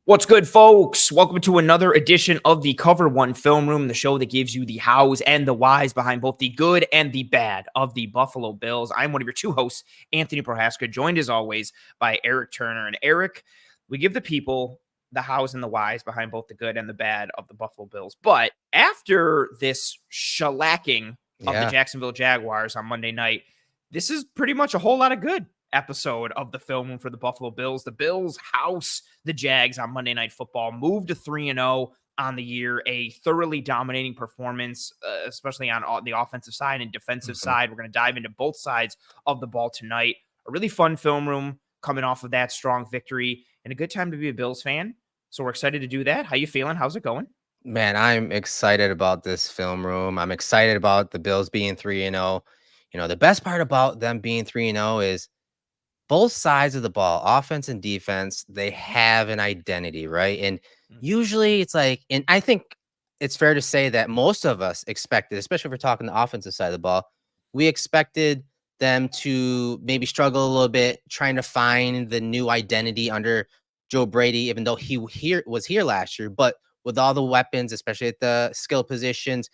What's good, folks? Welcome to another edition of the Cover One Film Room, the show that gives you the hows and the whys behind both the good and the bad of the Buffalo Bills. I'm one of your two hosts, Anthony Prohaska, joined as always by Eric Turner. And Eric, we give the people the hows and the whys behind both the good and the bad of the Buffalo Bills. But after this shellacking of the Jacksonville Jaguars on Monday night, this is pretty much a whole lot of good episode of the film room for the Buffalo Bills. The Bills house the Jags on Monday Night Football, moved to 3-0 on the year, a thoroughly dominating performance, especially on the offensive side and defensive side. We're going to dive into both sides of the ball tonight. A really fun film room coming off of that strong victory and a good time to be a Bills fan. So we're excited to do that. How you feeling? How's it going? Man, I'm excited about this film room. I'm excited about the Bills being 3-0. The best part about them being 3-0 is both sides of the ball, offense and defense, they have an identity, right? And usually it's like, and I think it's fair to say that most of us expected, especially if we're talking the offensive side of the ball, we expected them to maybe struggle a little bit trying to find the new identity under Joe Brady, even though he was here last year, but with all the weapons, especially at the skill positions.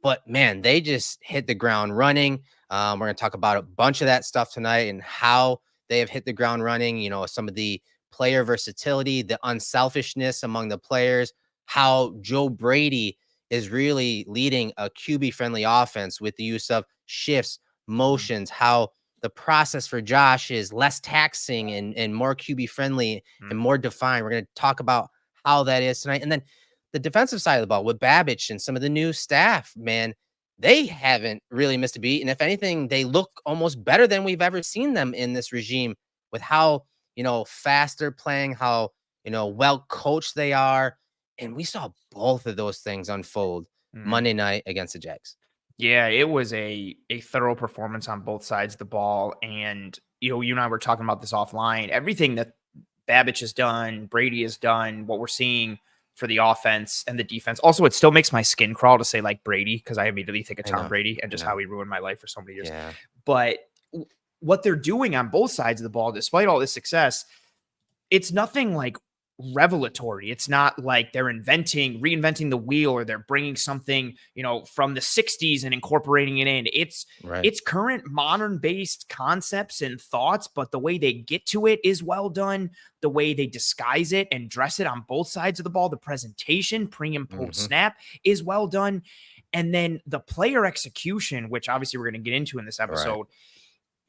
But man, they just hit the ground running. We're going to talk about a bunch of that stuff tonight and how they have hit the ground running. Some of the player versatility, the unselfishness among the players, how Joe Brady is really leading a QB-friendly offense with the use of shifts, motions, how the process for Josh is less taxing and more QB-friendly and more defined. We're going to talk about how that is tonight. And then the defensive side of the ball with Babbage and some of the new staff, man, they haven't really missed a beat. And if anything, they look almost better than we've ever seen them in this regime with how, fast they're playing, how, well coached they are. And we saw both of those things unfold Monday night against the Jags. Yeah, it was a thorough performance on both sides of the ball. And, you and I were talking about this offline. Everything that Babbage has done, Brady has done, what we're seeing for the offense and the defense. Also, it still makes my skin crawl to say like Brady, because I immediately think of Tom Brady and just how he ruined my life for so many years. Yeah. But what they're doing on both sides of the ball, despite all this success, it's nothing like revelatory. It's not like they're reinventing the wheel, or they're bringing something, from the 60s and incorporating it in. It's current modern based concepts and thoughts, but the way they get to it is well done. The way they disguise it and dress it on both sides of the ball, the presentation, pre and post snap is well done. And then the player execution, which obviously we're going to get into in this episode,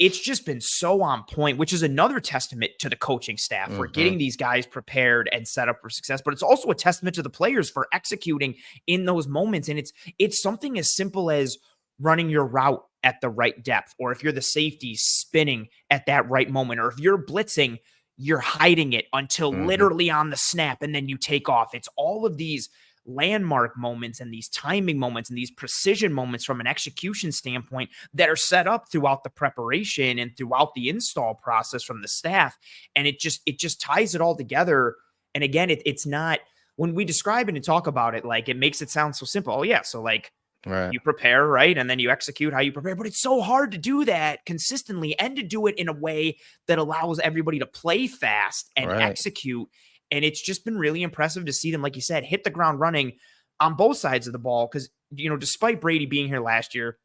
it's just been so on point, which is another testament to the coaching staff for getting these guys prepared and set up for success. But it's also a testament to the players for executing in those moments. And it's something as simple as running your route at the right depth, or if you're the safety, spinning at that right moment, or if you're blitzing, you're hiding it until literally on the snap and then you take off. It's all of these landmark moments and these timing moments and these precision moments from an execution standpoint that are set up throughout the preparation and throughout the install process from the staff. And it just ties it all together. And again, it's not, when we describe it and talk about it, like, it makes it sound so simple. Oh yeah. So like, you prepare, right? And then you execute how you prepare, but it's so hard to do that consistently and to do it in a way that allows everybody to play fast and execute. And it's just been really impressive to see them, like you said, hit the ground running on both sides of the ball. Because, despite Brady being here last year,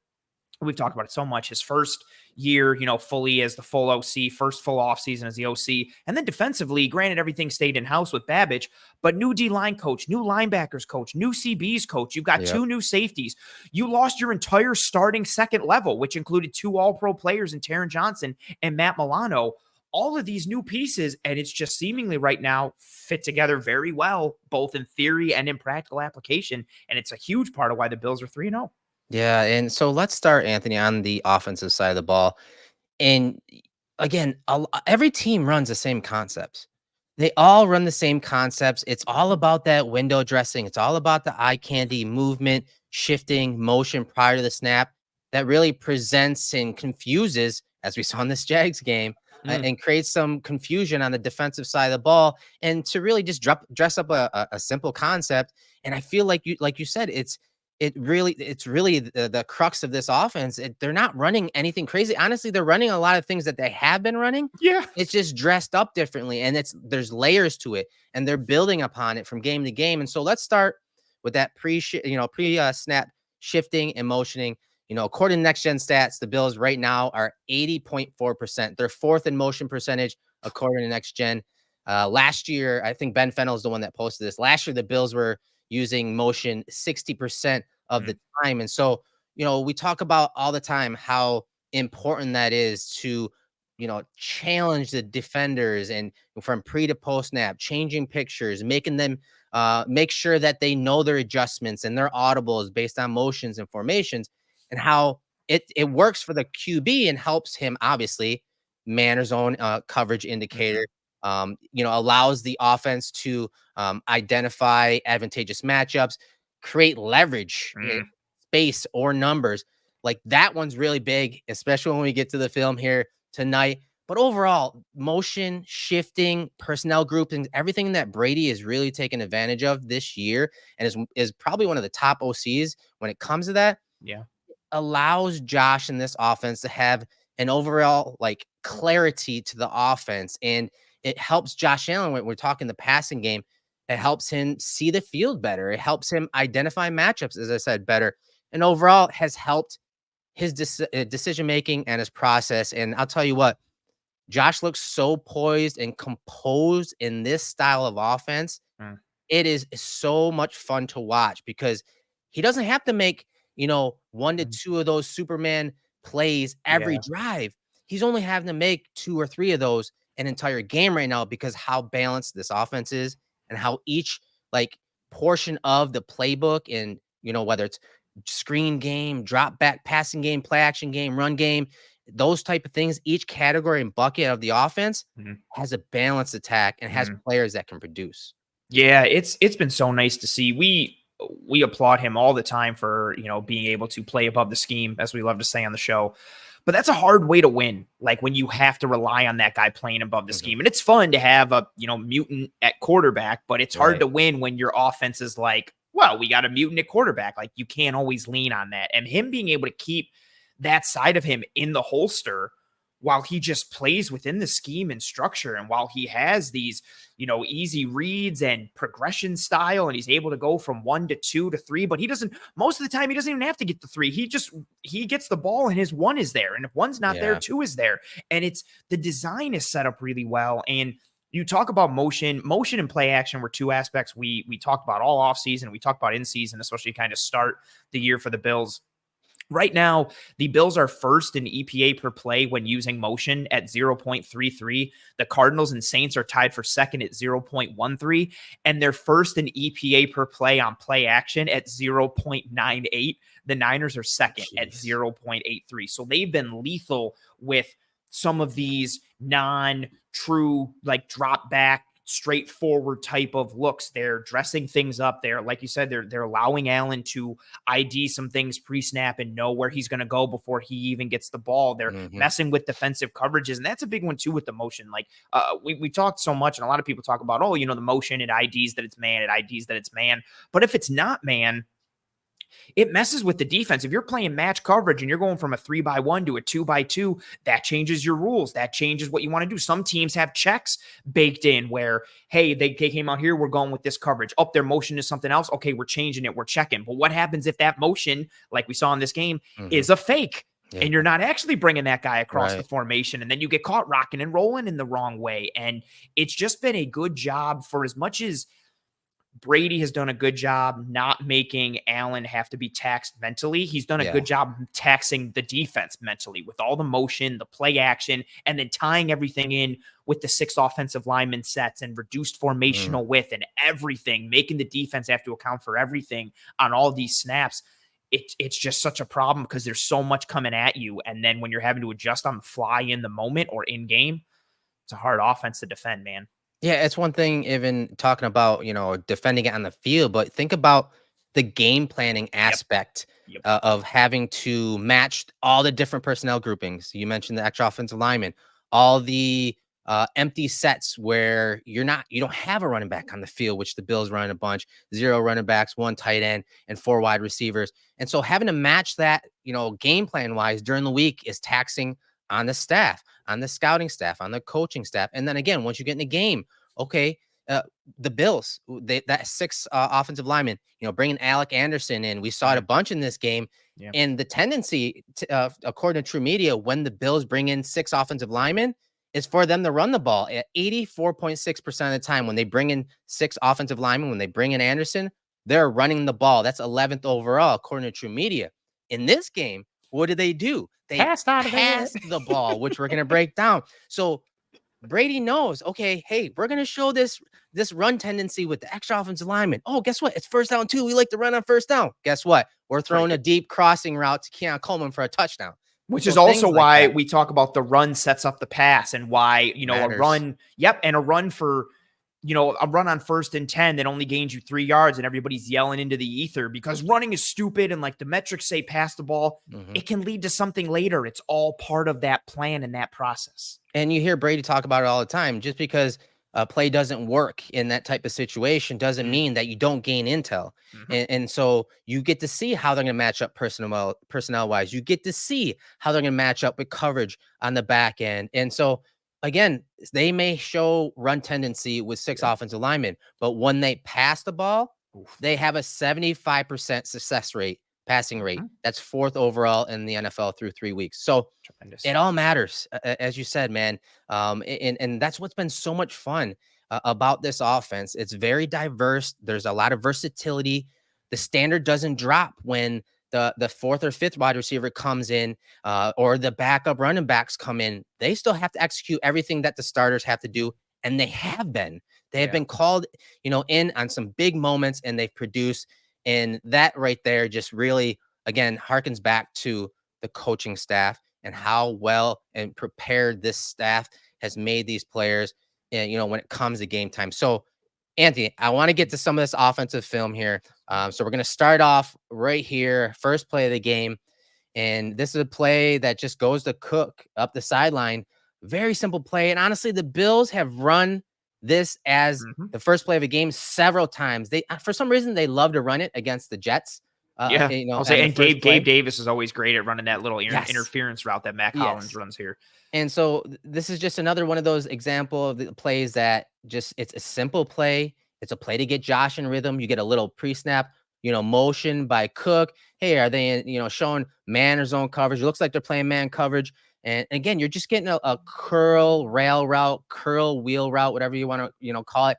we've talked about it so much, his first year, fully as the full OC, first full offseason as the OC. And then defensively, granted, everything stayed in-house with Babbage, but new D-line coach, new linebackers coach, new CBs coach. You've got two new safeties. You lost your entire starting second level, which included two all-pro players in Taron Johnson and Matt Milano. All of these new pieces, and it's just seemingly right now fit together very well, both in theory and in practical application. And it's a huge part of why the Bills are 3-0. Yeah. And so let's start, Anthony, on the offensive side of the ball. And again, every team runs the same concepts. They all run the same concepts. It's all about that window dressing. It's all about the eye candy movement, shifting, motion prior to the snap that really presents and confuses, as we saw in this Jags game, and creates some confusion on the defensive side of the ball. And to really just dress up a simple concept. And I feel like you said, it's really the crux of this offense. They're not running anything crazy. Honestly, they're running a lot of things that they have been running. Yeah. It's just dressed up differently, and there's layers to it, and they're building upon it from game to game. And so let's start with that pre snap shifting and motioning. According to next gen stats, the Bills right now are 80.4%. They're fourth in motion percentage according to next gen. Last year, I think Ben Fennell is the one that posted this. Last year, the Bills were using motion 60% of the time. And so, we talk about all the time how important that is to, challenge the defenders and from pre to post snap, changing pictures, making them make sure that they know their adjustments and their audibles based on motions and formations, and how it works for the QB and helps him obviously man his own coverage indicator. Allows the offense to identify advantageous matchups, create leverage, space or numbers. Like that one's really big, especially when we get to the film here tonight. But overall, motion, shifting, personnel grouping, everything that Brady is really taking advantage of this year and is probably one of the top OCs when it comes to that. Yeah. Allows Josh in this offense to have an overall like clarity to the offense. And it helps Josh Allen when we're talking the passing game. It helps him see the field better. It helps him identify matchups, as I said, better. And overall has helped his decision making and his process. And I'll tell you what, Josh looks so poised and composed in this style of offense. It is so much fun to watch because he doesn't have to make, 1 to 2 of those Superman plays every drive. He's only having to make 2 or 3 of those an entire game right now because how balanced this offense is and how each like portion of the playbook and, whether it's screen game, drop back passing game, play action game, run game, those type of things, each category and bucket of the offense has a balanced attack and has players that can produce. Yeah, it's been so nice to see. We applaud him all the time for, being able to play above the scheme, as we love to say on the show. But that's a hard way to win, like when you have to rely on that guy playing above the scheme. And it's fun to have a, mutant at quarterback, but it's hard to win when your offense is like, well, we got a mutant at quarterback. Like you can't always lean on that. And him being able to keep that side of him in the holster while he just plays within the scheme and structure, and while he has these, easy reads and progression style, and he's able to go from 1 to 2 to 3, but he doesn't, most of the time, he doesn't even have to get the 3. He gets the ball and his 1 is there. And if 1's not there, 2 is there. And the design is set up really well. And you talk about motion and play action were 2 aspects we talked about all off season. We talked about in season, especially kind of start the year for the Bills. Right now, the Bills are first in EPA per play when using motion at 0.33. The Cardinals and Saints are tied for second at 0.13. And they're first in EPA per play on play action at 0.98. The Niners are second at 0.83. So they've been lethal with some of these non-true, like drop back, straightforward type of looks. They're dressing things up. They're, like you said, they're allowing Allen to ID some things pre-snap and know where he's going to go before he even gets the ball. They're messing with defensive coverages, and that's a big one too with the motion. Like we talked so much, and a lot of people talk about, the motion, it IDs that it's man, it IDs that it's man. But if it's not man, it messes with the defense. If you're playing match coverage and you're going from a 3-by-1 to a 2-by-2, that changes your rules. That changes what you want to do. Some teams have checks baked in where, hey, they came out here, we're going with this coverage. Up, their motion is something else. Okay, we're changing it. We're checking. But what happens if that motion, like we saw in this game, is a fake? Yeah. And you're not actually bringing that guy across the formation, and then you get caught rocking and rolling in the wrong way. And it's just been a good job, for as much as Brady has done a good job not making Allen have to be taxed mentally. He's done a good job taxing the defense mentally with all the motion, the play action, and then tying everything in with the 6 offensive lineman sets and reduced formational width and everything, making the defense have to account for everything on all these snaps. It's just such a problem because there's so much coming at you. And then when you're having to adjust on the fly in the moment or in game, it's a hard offense to defend, man. Yeah, it's one thing even talking about, defending it on the field, but think about the game planning aspect of having to match all the different personnel groupings. You mentioned the extra offensive lineman, all the empty sets where you don't have a running back on the field, which the Bills run a bunch, 0 running backs, 1 tight end, and 4 wide receivers. And so having to match that, game plan wise during the week is taxing on the staff, on the scouting staff, on the coaching staff. And then again, once you get in the game, okay, the Bills, that 6 offensive linemen, bringing Alec Anderson in, we saw it a bunch in this game. Yeah. And the tendency, according to True Media, when the Bills bring in 6 offensive linemen, is for them to run the ball at 84.6% of the time. When they bring in 6 offensive linemen, when they bring in Anderson, they're running the ball. That's 11th overall, according to True Media. In this game, what did they do? They passed the ball, which we're going to break down. So Brady knows, okay, hey, we're going to show this run tendency with the extra offensive lineman. Oh, guess what? It's 1st down too. We like to run on 1st down. Guess what? We're throwing a deep crossing route to Keon Coleman for a touchdown. Which is also why we talk about the run sets up the pass, and why, a run. Yep. And a run for, a run on 1st and 10 that only gains you 3 yards and everybody's yelling into the ether because running is stupid. And like the metrics say, pass the ball, it can lead to something later. It's all part of that plan and that process. And you hear Brady talk about it all the time. Just because a play doesn't work in that type of situation doesn't mean that you don't gain intel. And so you get to see how they're going to match up personnel wise. You get to see how they're going to match up with coverage on the back end. And so again, they may show run tendency with 6 offensive linemen, but when they pass the ball, they have a 75% success rate, passing rate. That's 4th overall in the NFL through 3 weeks. So tremendous. It all matters, as you said, man. And that's what's been so much fun about this offense. It's very diverse. There's a lot of versatility. The standard doesn't drop when the 4th or 5th wide receiver comes in, or the backup running backs come in. They still have to execute everything that the starters have to do, and they have been. They have been called, in on some big moments, and they've produced. And that right there just really, again, harkens back to the coaching staff and how well and prepared this staff has made these players, and when it comes to game time. So, Anthony, I want to get to some of this offensive film here. So we're going to start off right here. First play of the game. And this is a play that just goes to Cook up the sideline. Very simple play. And honestly, the Bills have run this as the first play of a game several times. They, for some reason, they love to run it against the Jets. I'll say, and Gabe Davis is always great at running that little interference route that Mac Hollins runs here. And so this is just another one of those example of the plays that just, it's a simple play. It's a play to get Josh in rhythm. You get a little pre-snap, motion by Cook. Hey, are they, showing man or zone coverage? It looks like they're playing man coverage. And again, you're just getting a curl rail route, curl wheel route, whatever you want to, call it.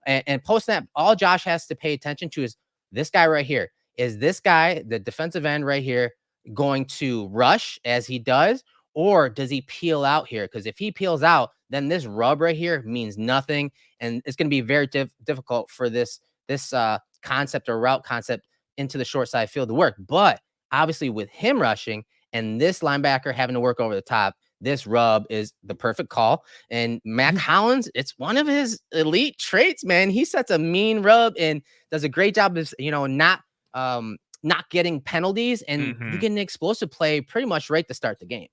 And post-snap, all Josh has to pay attention to is this guy right here. Is this guy, the defensive end right here, going to rush as he does? Or does he peel out here? Because if he peels out, then this rub right here means nothing. And it's going to be very difficult for this concept or route concept into the short side field to work. But obviously with him rushing and this linebacker having to work over the top, this rub is the perfect call. And Mac Hollins, it's one of his elite traits, man. He sets a mean rub and does a great job of, not getting penalties, and you get an explosive play pretty much right to start the game.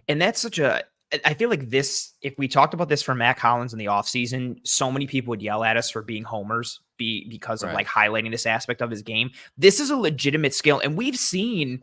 And that's I feel like this, if we talked about this for Mac Hollins in the offseason, so many people would yell at us for being homers because of like highlighting this aspect of his game. This is a legitimate skill. And we've seen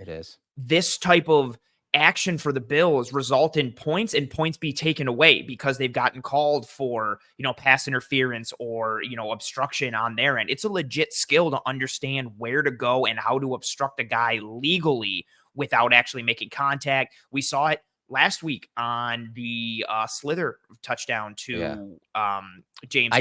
this type of action for the Bills result in points and points be taken away because they've gotten called for, pass interference or, obstruction on their end. It's a legit skill to understand where to go and how to obstruct a guy legally without actually making contact. We saw it last week on the slither touchdown to James.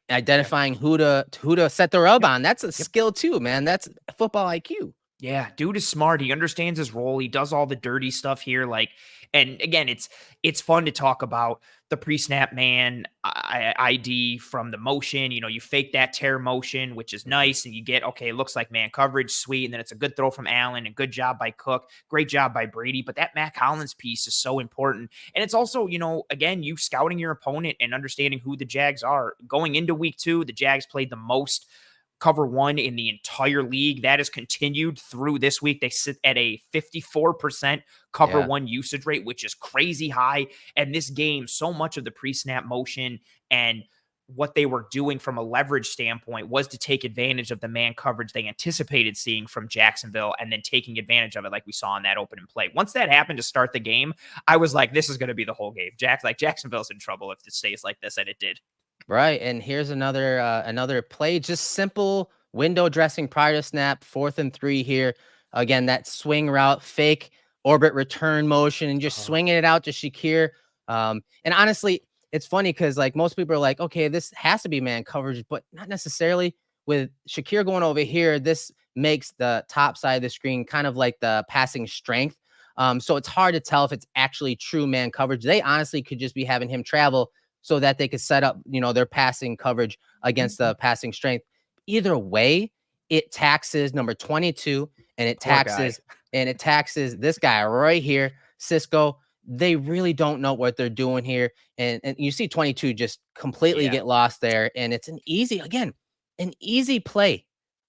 Identifying who to set the rub on. That's a skill too, man. That's football IQ. Yeah, dude is smart. He understands his role. He does all the dirty stuff here. And again, it's fun to talk about the pre-snap man ID from the motion. You fake that tear motion, which is nice. And you get, okay, it looks like man coverage, sweet. And then it's a good throw from Allen and good job by Cook. Great job by Brady. But that Mac Hollins piece is so important. And it's also, again, you scouting your opponent and understanding who the Jags are. Going into week 2, the Jags played the most cover one in the entire league. That has continued through this week. They sit at a 54% cover one usage rate, which is crazy high. And this game, so much of the pre-snap motion and what they were doing from a leverage standpoint was to take advantage of the man coverage they anticipated seeing from Jacksonville and then taking advantage of it like we saw in that opening play. Once that happened to start the game, I was like, this is going to be the whole game. Jacksonville's in trouble if it stays like this, and it did. Right. And here's another play, just simple window dressing prior to snap, 4th and 3 here. Again, that swing route, fake orbit return motion, and just swinging it out to Shakir. And honestly, it's funny because like most people are like, okay, this has to be man coverage, but not necessarily. With Shakir going over here, this makes the top side of the screen kind of like the passing strength. So it's hard to tell if it's actually true man coverage. They honestly could just be having him travel so that they could set up, their passing coverage against the passing strength. Either way, it taxes number 22, and it taxes this guy right here, Cisco. They really don't know what they're doing here. And you see 22 just completely get lost there. And it's an easy play.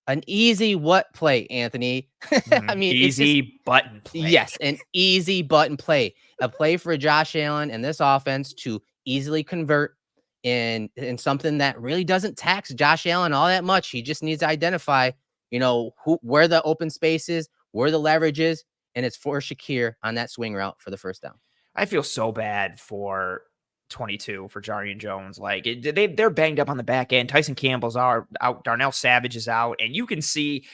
An easy what play, Anthony? I mean, easy button play. Yes, an easy button play. A play for Josh Allen and this offense to easily convert in something that really doesn't tax Josh Allen all that much. He just needs to identify, where the open space is, where the leverage is, and it's for Shakir on that swing route for the first down. I feel so bad for 22 for Dorian Jones. Like they're banged up on the back end. Tyson Campbell's out. Darnell Savage is out, and you can see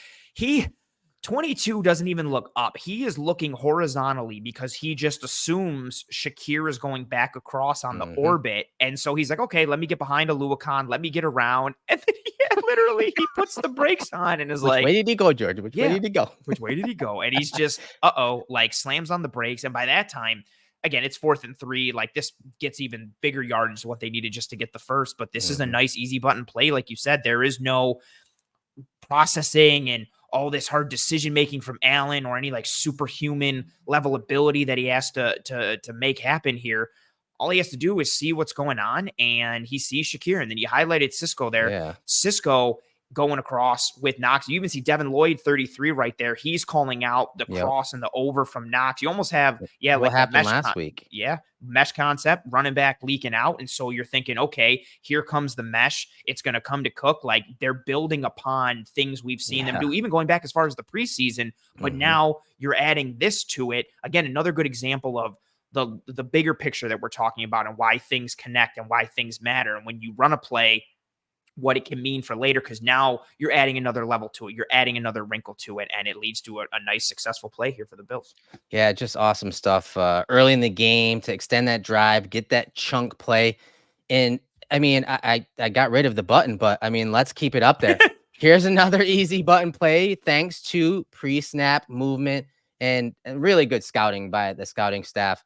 22 doesn't even look up. He is looking horizontally because he just assumes Shakir is going back across on the orbit. And so he's like, okay, let me get behind Aluakon. Let me get around. And then literally he puts the brakes on and is like, which way did he go, George? Which way did he go? Which way did he go? And he's just, like slams on the brakes. And by that time, again, it's 4th and 3. Like this gets even bigger yardage to what they needed just to get the first. But this is a nice, easy button play. Like you said, there is no processing and all this hard decision-making from Allen or any like superhuman level ability that he has to make happen here. All he has to do is see what's going on, and he sees Shakir. And then you highlighted Cisco there. Yeah. Cisco going across with Knox. You even see Devin Lloyd, 33 right there. He's calling out the cross and the over from Knox. You almost have, what like happened last week. Yeah. Mesh concept, running back leaking out. And so you're thinking, okay, here comes the mesh. It's going to come to Cook. Like they're building upon things we've seen them do, even going back as far as the preseason. But now you're adding this to it. Again, another good example of the bigger picture that we're talking about and why things connect and why things matter. And when you run a play, what it can mean for later, because now you're adding another level to it. You're adding another wrinkle to it, and it leads to a nice, successful play here for the Bills. Yeah, just awesome stuff early in the game to extend that drive, get that chunk play. And I mean, I got rid of the button, but I mean, let's keep it up there. Here's another easy button play thanks to pre-snap movement and really good scouting by the scouting staff.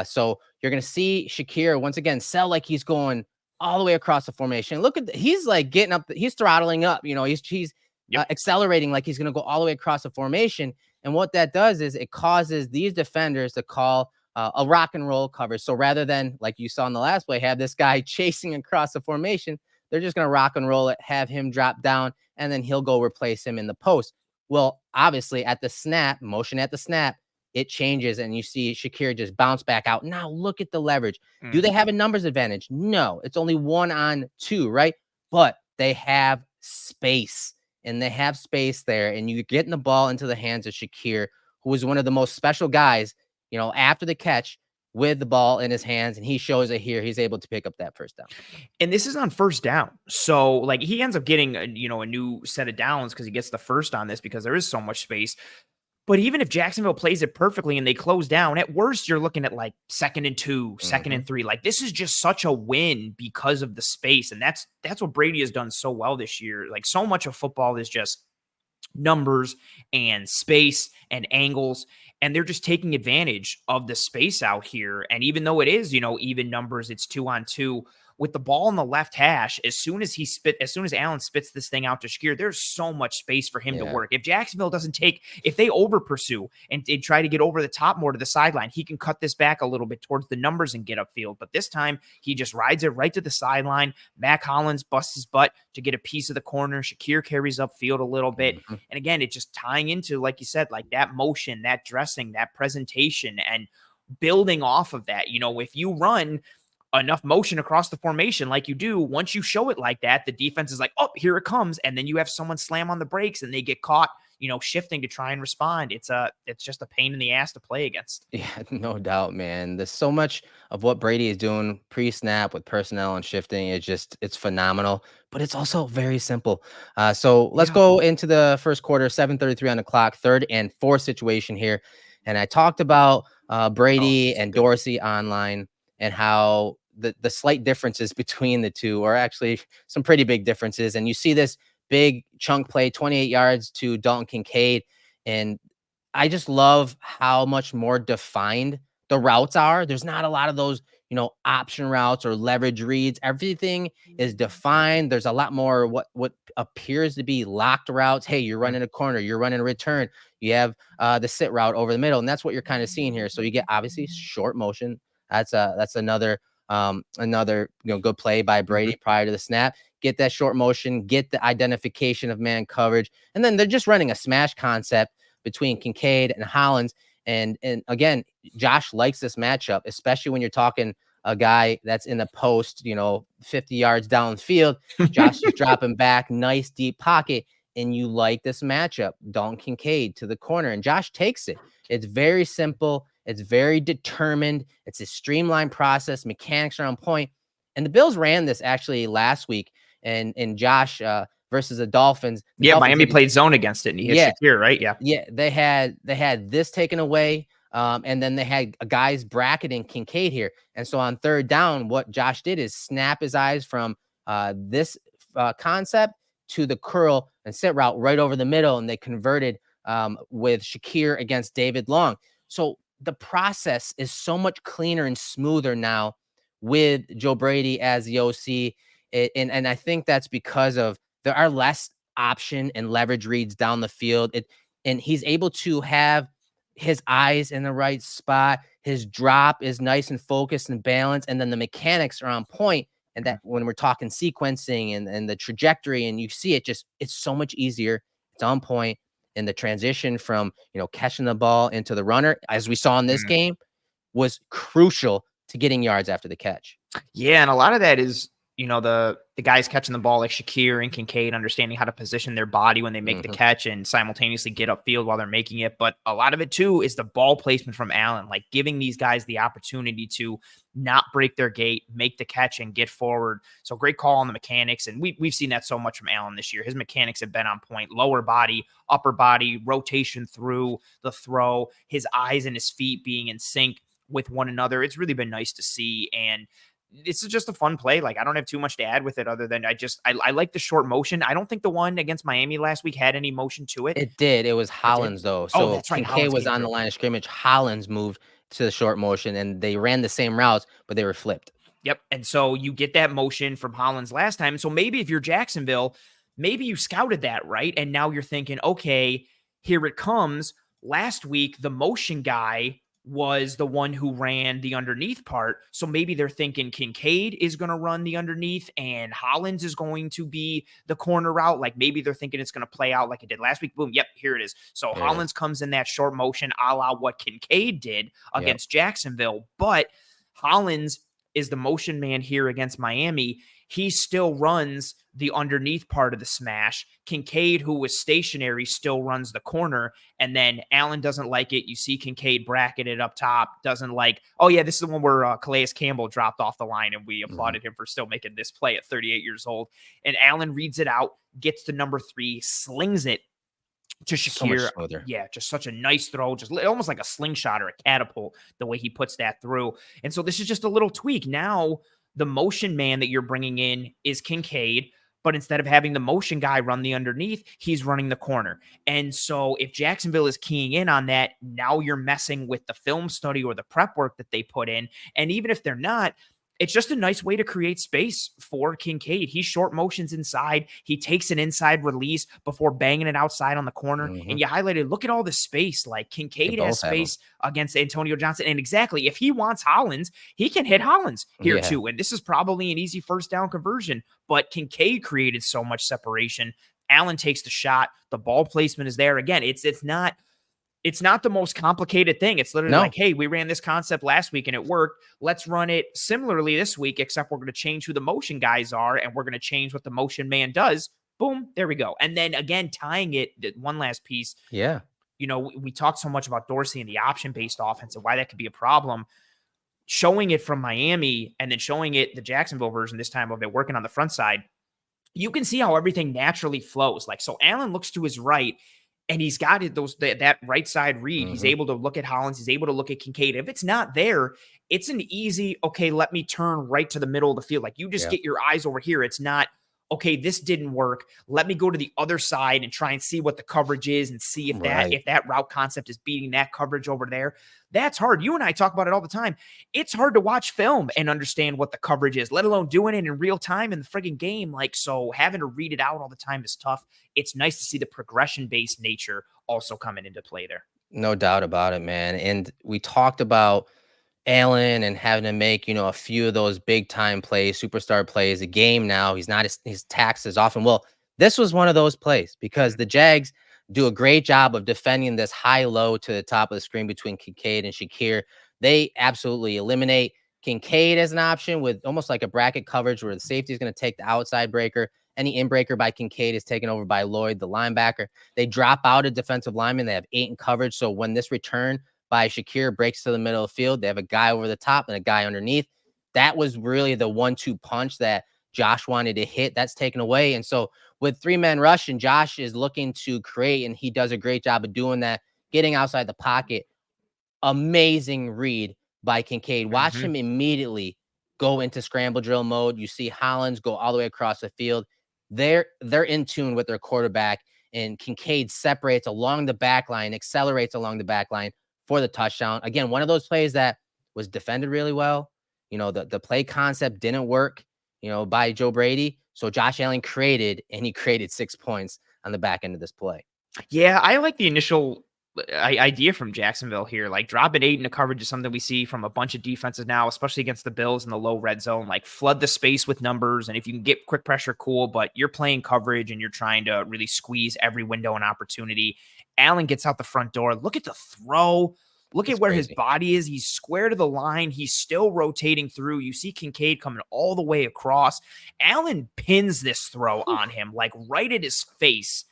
So you're going to see Shakir once again sell like he's going all the way across the formation. Look at he's like getting up, he's throttling up, he's accelerating like he's going to go all the way across the formation. And what that does is it causes these defenders to call a rock and roll coverage. So rather than, like you saw in the last play, have this guy chasing across the formation, they're just going to rock and roll it, have him drop down, and then he'll go replace him in the post. Well, obviously at the snap, motion at the snap, it changes and you see Shakir just bounce back out. Now look at the leverage. Do they have a numbers advantage? No, it's only 1-on-2, right? But they have space, and they have space there, and you're getting the ball into the hands of Shakir, who is one of the most special guys, after the catch with the ball in his hands, and he shows it here. He's able to pick up that first down. And this is on first down. So like he ends up getting a new set of downs because he gets the first on this because there is so much space. But even if Jacksonville plays it perfectly and they close down, at worst, you're looking at like 2nd and 2, 2nd and 3. Like this is just such a win because of the space. And that's what Brady has done so well this year. Like so much of football is just numbers and space and angles. And they're just taking advantage of the space out here. And even though it is, even numbers, it's 2-on-2. with the ball in the left hash, as soon as Allen spits this thing out to Shakir, there's so much space for him to work. If Jacksonville if they over pursue and try to get over the top more to the sideline, he can cut this back a little bit towards the numbers and get upfield. But this time he just rides it right to the sideline. Mac Hollins busts his butt to get a piece of the corner. Shakir carries upfield a little bit. And again, it's just tying into, like you said, like that motion, that dressing, that presentation, and building off of that. If you run enough motion across the formation like you do, once you show it like that, the defense is like, oh, here it comes. And then you have someone slam on the brakes and they get caught, shifting to try and respond. It's just a pain in the ass to play against. Yeah, no doubt, man. There's so much of what Brady is doing pre-snap with personnel and shifting. It's phenomenal, but it's also very simple. So let's go into the first quarter, 7:33 on the clock, 3rd and 4th situation here. And I talked about Brady and Dorsey online and how the slight differences between the two are actually some pretty big differences. And you see this big chunk play, 28 yards to Dalton Kincaid. And I just love how much more defined the routes are. There's not a lot of those, option routes or leverage reads. Everything is defined. There's a lot more what appears to be locked routes. Hey, you're running a corner, you're running a return. You have the sit route over the middle, and that's what you're kind of seeing here. So you get obviously short motion. That's another good play by Brady prior to the snap. Get that short motion, get the identification of man coverage, and then they're just running a smash concept between Kincaid and Hollins. And again, Josh likes this matchup, especially when you're talking a guy that's in the post, 50 yards downfield. Josh is dropping back, nice deep pocket, and you like this matchup. Dalton Kincaid to the corner, and Josh takes it. It's very simple. It's very determined. It's a streamlined process. Mechanics are on point. And the Bills ran this actually last week, and Josh versus the Dolphins. Miami played zone against it, and he hit Shakir, right? Yeah, they had this taken away, and then they had guys bracketing Kincaid here. And so on 3rd down, what Josh did is snap his eyes from this concept to the curl and sit route right over the middle, and they converted with Shakir against David Long. So the process is so much cleaner and smoother now with Joe Brady as the OC. And I think that's because of there are less option and leverage reads down the field. And he's able to have his eyes in the right spot. His drop is nice and focused and balanced. And then the mechanics are on point. And that when we're talking sequencing and the trajectory, and you see it's so much easier. It's on point. And the transition from, catching the ball into the runner, as we saw in this game, was crucial to getting yards after the catch. Yeah. And a lot of that is, the guys catching the ball like Shakir and Kincaid, understanding how to position their body when they make the catch and simultaneously get upfield while they're making it. But a lot of it too is the ball placement from Allen, like giving these guys the opportunity to not break their gait, make the catch, and get forward. So great call on the mechanics. And we've seen that so much from Allen this year. His mechanics have been on point. Lower body, upper body, rotation through the throw, his eyes and his feet being in sync with one another. It's really been nice to see. And this is just a fun play. Like, I don't have too much to add with it other than I like the short motion. I don't think the one against Miami last week had any motion to it. It did. It was Hollins, though. So that's right. Kincaid was on the line of scrimmage. Hollins moved to the short motion, and they ran the same routes, but they were flipped. Yep. And so you get that motion from Hollins last time. So maybe if you're Jacksonville, maybe you scouted that, right? And now you're thinking, okay, here it comes. Last week, the motion guy was the one who ran the underneath part. So maybe they're thinking Kincaid is going to run the underneath and Hollins is going to be the corner route. Like maybe they're thinking it's going to play out like it did last week. Boom. Yep. Here it is. So Hollins comes in that short motion, a la what Kincaid did against Jacksonville. But Hollins is the motion man here against Miami. He still runs the underneath part of the smash. Kincaid, who was stationary, still runs the corner. And then Allen doesn't like it. You see Kincaid bracketed up top, doesn't like, oh yeah, this is the one where Calais Campbell dropped off the line and we applauded him for still making this play at 38 years old. And Allen reads it out, gets to number 3, slings it to Shakir. Yeah, just such a nice throw, just almost like a slingshot or a catapult, the way he puts that through. And so this is just a little tweak. Now the motion man that you're bringing in is Kincaid, but instead of having the motion guy run the underneath, he's running the corner. And so if Jacksonville is keying in on that, now you're messing with the film study or the prep work that they put in. And even if they're not, it's just a nice way to create space for Kincaid. He short motions inside. He takes an inside release before banging it outside on the corner. And you highlighted, look at all the space. Like Kincaid has space against Antonio Johnson. And exactly, if he wants Hollins, he can hit Hollins here too. And this is probably an easy first down conversion, but Kincaid created so much separation. Allen takes the shot. The ball placement is there. Again, it's not the most complicated thing. It's literally like, hey, we ran this concept last week and it worked. Let's run it similarly this week, except we're going to change who the motion guys are and we're going to change what the motion man does. Boom, there we go. And then again, tying it, one last piece. Yeah. You know, we talked so much about Dorsey and the option-based offense and why that could be a problem. Showing it from Miami and then showing it the Jacksonville version this time of it working on the front side, you can see how everything naturally flows. Like, so Allen looks to his right, and he's got it, that right side read. He's able to look at Hollins. He's able to look at Kincaid. If it's not there, it's an easy, okay, let me turn right to the middle of the field. Like, you just get your eyes over here. It's not, okay, this didn't work. Let me go to the other side and try and see what the coverage is and see if that route concept is beating that coverage over there. That's hard. You and I talk about it all the time. It's hard to watch film and understand what the coverage is, let alone doing it in real time in the friggin' game. Like, so having to read it out all the time is tough. It's nice to see the progression-based nature also coming into play there. No doubt about it, man. And we talked about Allen and having to make, you know, a few of those big time plays, superstar plays a game now. He's not his taxed as often. Well, this was one of those plays because the Jags do a great job of defending this high-low to the top of the screen between Kincaid and Shakir. They absolutely eliminate Kincaid as an option with almost like a bracket coverage where the safety is going to take the outside breaker. Any in-breaker by Kincaid is taken over by Lloyd, the linebacker. They drop out a defensive lineman. They have 8 in coverage. So when this return by Shakir breaks to the middle of the field, they have a guy over the top and a guy underneath. That was really the 1-2 punch that Josh wanted to hit. That's taken away. And so with 3-man rush, and Josh is looking to create, and he does a great job of doing that, getting outside the pocket. Amazing read by Kincaid. Watch him immediately go into scramble drill mode. You see Hollins go all the way across the field. They're in tune with their quarterback, and Kincaid separates along the back line, accelerates along the back line for the touchdown. Again, one of those plays that was defended really well. You know, the play concept didn't work, you know, by Joe Brady. So Josh Allen created 6 points on the back end of this play. Yeah, I like the initial idea from Jacksonville here. Like, dropping 8 into coverage is something we see from a bunch of defenses now, especially against the Bills in the low red zone. Like, flood the space with numbers, and if you can get quick pressure, cool, but you're playing coverage and you're trying to really squeeze every window and opportunity. Allen gets out the front door. Look at the throw. Look at where his body is. He's square to the line. He's still rotating through. You see Kincaid coming all the way across. Allen pins this throw on him, like right at his face.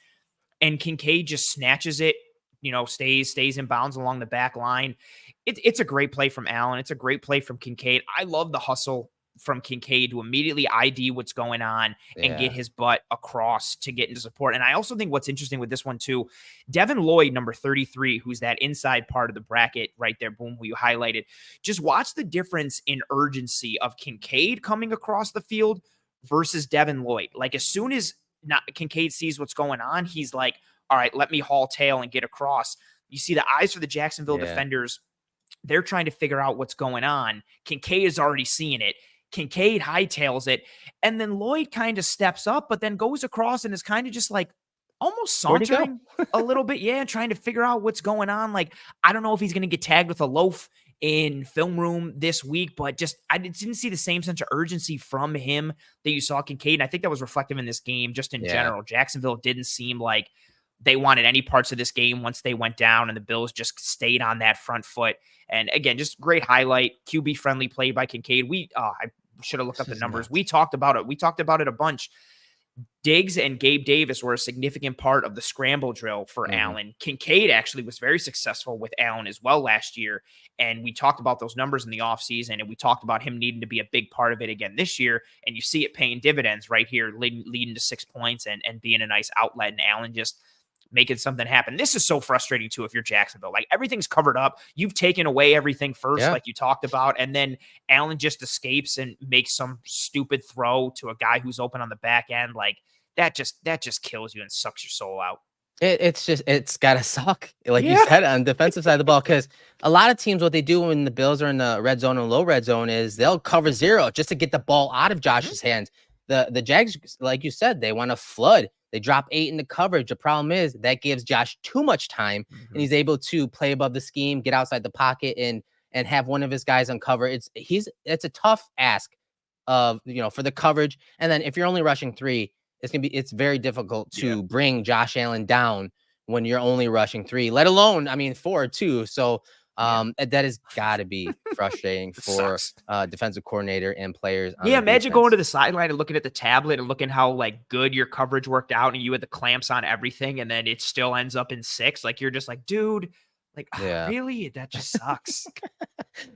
And Kincaid just snatches it, you know, stays in bounds along the back line. It's a great play from Allen. It's a great play from Kincaid. I love the hustle from Kincaid to immediately ID what's going on and get his butt across to get into support. And I also think what's interesting with this one too, Devin Lloyd, number 33, who's that inside part of the bracket right there, boom, who you highlighted. Just watch the difference in urgency of Kincaid coming across the field versus Devin Lloyd. Like, as soon as Kincaid sees what's going on, he's like, all right, let me haul tail and get across. You see the eyes for the Jacksonville defenders. They're trying to figure out what's going on. Kincaid is already seeing it. Kincaid hightails it. And then Lloyd kind of steps up, but then goes across and is kind of just like almost sauntering a little bit. Yeah, trying to figure out what's going on. Like, I don't know if he's going to get tagged with a loaf in film room this week, but just I didn't see the same sense of urgency from him that you saw Kincaid. And I think that was reflective in this game just in general. Jacksonville didn't seem like they wanted any parts of this game once they went down, and the Bills just stayed on that front foot. And again, just great highlight, QB friendly play by Kincaid. I should have looked up the numbers. We talked about it. We talked about it a bunch. Diggs and Gabe Davis were a significant part of the scramble drill for Allen. Kincaid actually was very successful with Allen as well last year. And we talked about those numbers in the offseason, and we talked about him needing to be a big part of it again this year. And you see it paying dividends right here, leading to 6 points and being a nice outlet. And Allen just making something happen. This is so frustrating too if you're Jacksonville. Like, everything's covered up. You've taken away everything first, like you talked about, and then Allen just escapes and makes some stupid throw to a guy who's open on the back end. Like, that just kills you and sucks your soul out. It's gotta suck, like you Yeah. said, on the defensive side of the ball. Because a lot of teams, what they do when the Bills are in the red zone and low red zone is they'll cover zero just to get the ball out of Josh's hands. The Jags, like you said, they want to flood. They drop 8 into coverage. The problem is that gives Josh too much time, and he's able to play above the scheme, get outside the pocket, and have one of his guys uncover. It's a tough ask of for the coverage. And then if you're only rushing 3, it's very difficult to bring Josh Allen down when you're only rushing 3, let alone 4 too. So that has got to be frustrating It for sucks. defensive coordinator and players on Yeah, the imagine going defense. to the sideline and looking at the tablet and looking how like good your coverage worked out and you had the clamps on everything and then it still ends up in 6. Like you're just like, dude, like Yeah. really? That just sucks.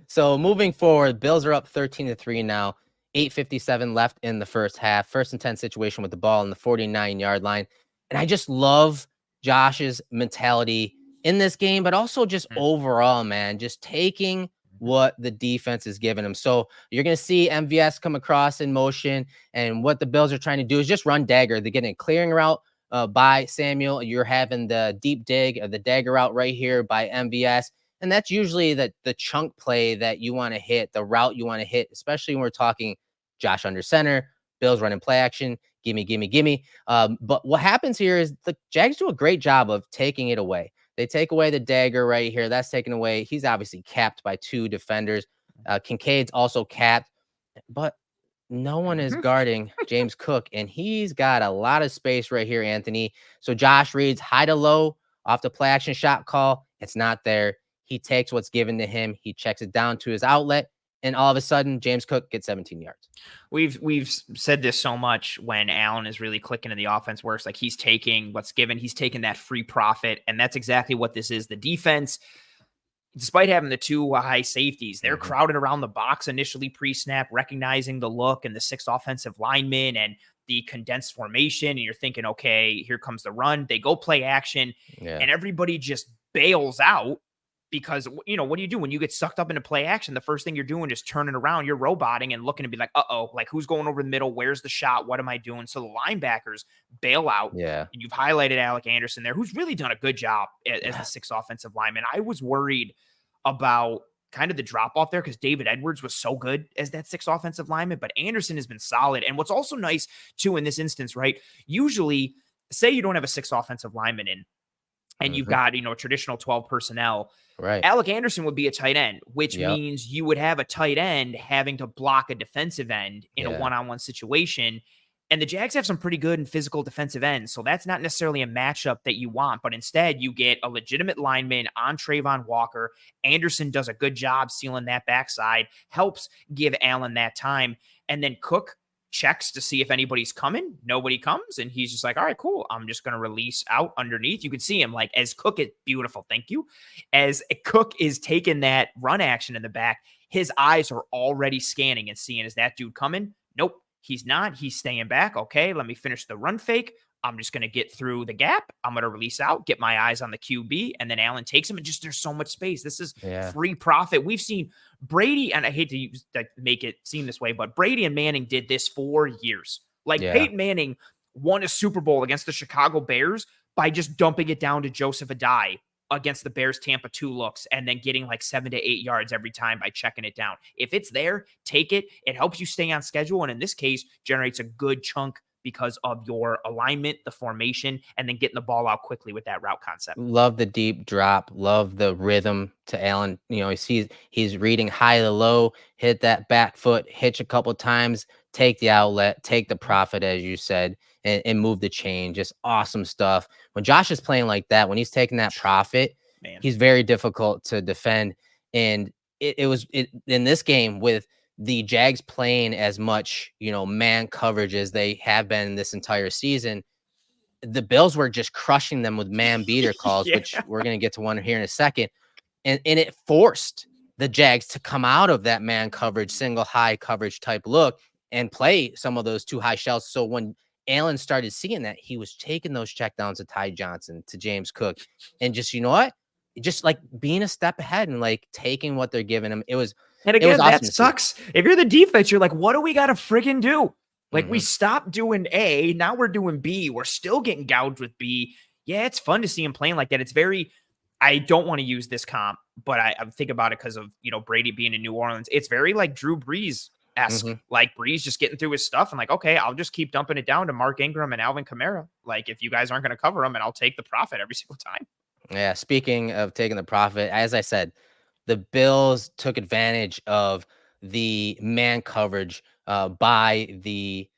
So moving forward, Bills are up 13-3 now. 8:57 left in the first half. First and 10 situation with the ball on the 49-yard line. And I just love Josh's mentality in this game, but also just overall, man, just taking what the defense is giving him. So you're going to see MVS come across in motion. And what the Bills are trying to do is just run dagger. They're getting a clearing route by Samuel. You're having the deep dig or the dagger route right here by MVS. And that's usually the chunk play that you want to hit, the route you want to hit, especially when we're talking Josh under center, Bills running play action, gimme, gimme, gimme. But what happens here is the Jags do a great job of taking it away. They take away the dagger right here. That's taken away. He's obviously capped by 2 defenders. Kincaid's also capped, but no one is guarding James Cook, and he's got a lot of space right here, Anthony. So Josh reads high to low off the play action shot call. It's not there. He takes what's given to him. He checks it down to his outlet, and all of a sudden, James Cook gets 17 yards. We've said this so much when Allen is really clicking and the offense works. Like he's taking what's given, he's taking that free profit, and that's exactly what this is. The defense, despite having the 2 high safeties, they're crowded around the box initially pre-snap, recognizing the look and the 6 offensive linemen and the condensed formation. And you're thinking, okay, here comes the run. They go play action, and everybody just bails out. Because, what do you do when you get sucked up into play action? The first thing you're doing is turning around, you're roboting and looking to be like, uh-oh, like who's going over the middle? Where's the shot? What am I doing? So the linebackers bail out. Yeah. And you've highlighted Alec Anderson there, who's really done a good job as the 6th offensive lineman. I was worried about kind of the drop off there because David Edwards was so good as that 6th offensive lineman, but Anderson has been solid. And what's also nice too in this instance, right? Usually, say you don't have a 6th offensive lineman in, and you've got, traditional 12 personnel. Right. Alec Anderson would be a tight end, which means you would have a tight end having to block a defensive end in a one-on-one situation. And the Jags have some pretty good and physical defensive ends. So that's not necessarily a matchup that you want, but instead you get a legitimate lineman on Trayvon Walker. Anderson does a good job sealing that backside, helps give Allen that time. And then Cook checks to see if anybody's coming. Nobody comes. And he's just like, all right, cool. I'm just going to release out underneath. You can see him like as Cook is beautiful. Thank you. As Cook is taking that run action in the back, his eyes are already scanning and seeing, is that dude coming? Nope, he's not. He's staying back. Okay, let me finish the run fake. I'm just going to get through the gap. I'm going to release out, get my eyes on the QB, and then Allen takes him, and just there's so much space. This is free profit. We've seen Brady, and I hate to make it seem this way, but Brady and Manning did this for years. Like Peyton Manning won a Super Bowl against the Chicago Bears by just dumping it down to Joseph Adai against the Bears Tampa 2 looks and then getting like 7 to 8 yards every time by checking it down. If it's there, take it. It helps you stay on schedule, and in this case, generates a good chunk because of your alignment, the formation, and then getting the ball out quickly with that route concept. Love the deep drop. Love the rhythm to Allen. He's reading high to low, hit that back foot, hitch a couple times, take the outlet, take the profit, as you said, and move the chain. Just awesome stuff. When Josh is playing like that, when he's taking that profit, he's very difficult to defend. And it was in this game with the Jags playing as much, man coverage as they have been this entire season, the Bills were just crushing them with man beater calls, which we're going to get to one here in a second. And it forced the Jags to come out of that man coverage, single high coverage type look and play some of those 2 high shells. So when Allen started seeing that, he was taking those checkdowns to Ty Johnson, to James Cook, and just, just like being a step ahead and like taking what they're giving him. And again, awesome that sucks. If you're the defense, you're like, what do we got to friggin' do? Like we stopped doing A, now we're doing B. We're still getting gouged with B. Yeah, it's fun to see him playing like that. It's very, I don't want to use this comp, but I think about it because of, Brady being in New Orleans. It's very like Drew Brees-esque, Mhm. like Brees just getting through his stuff and like, okay, I'll just keep dumping it down to Mark Ingram and Alvin Kamara. Like, if you guys aren't going to cover them, and I'll take the profit every single time. Yeah, speaking of taking the profit, as I said, the Bills took advantage of the man coverage by the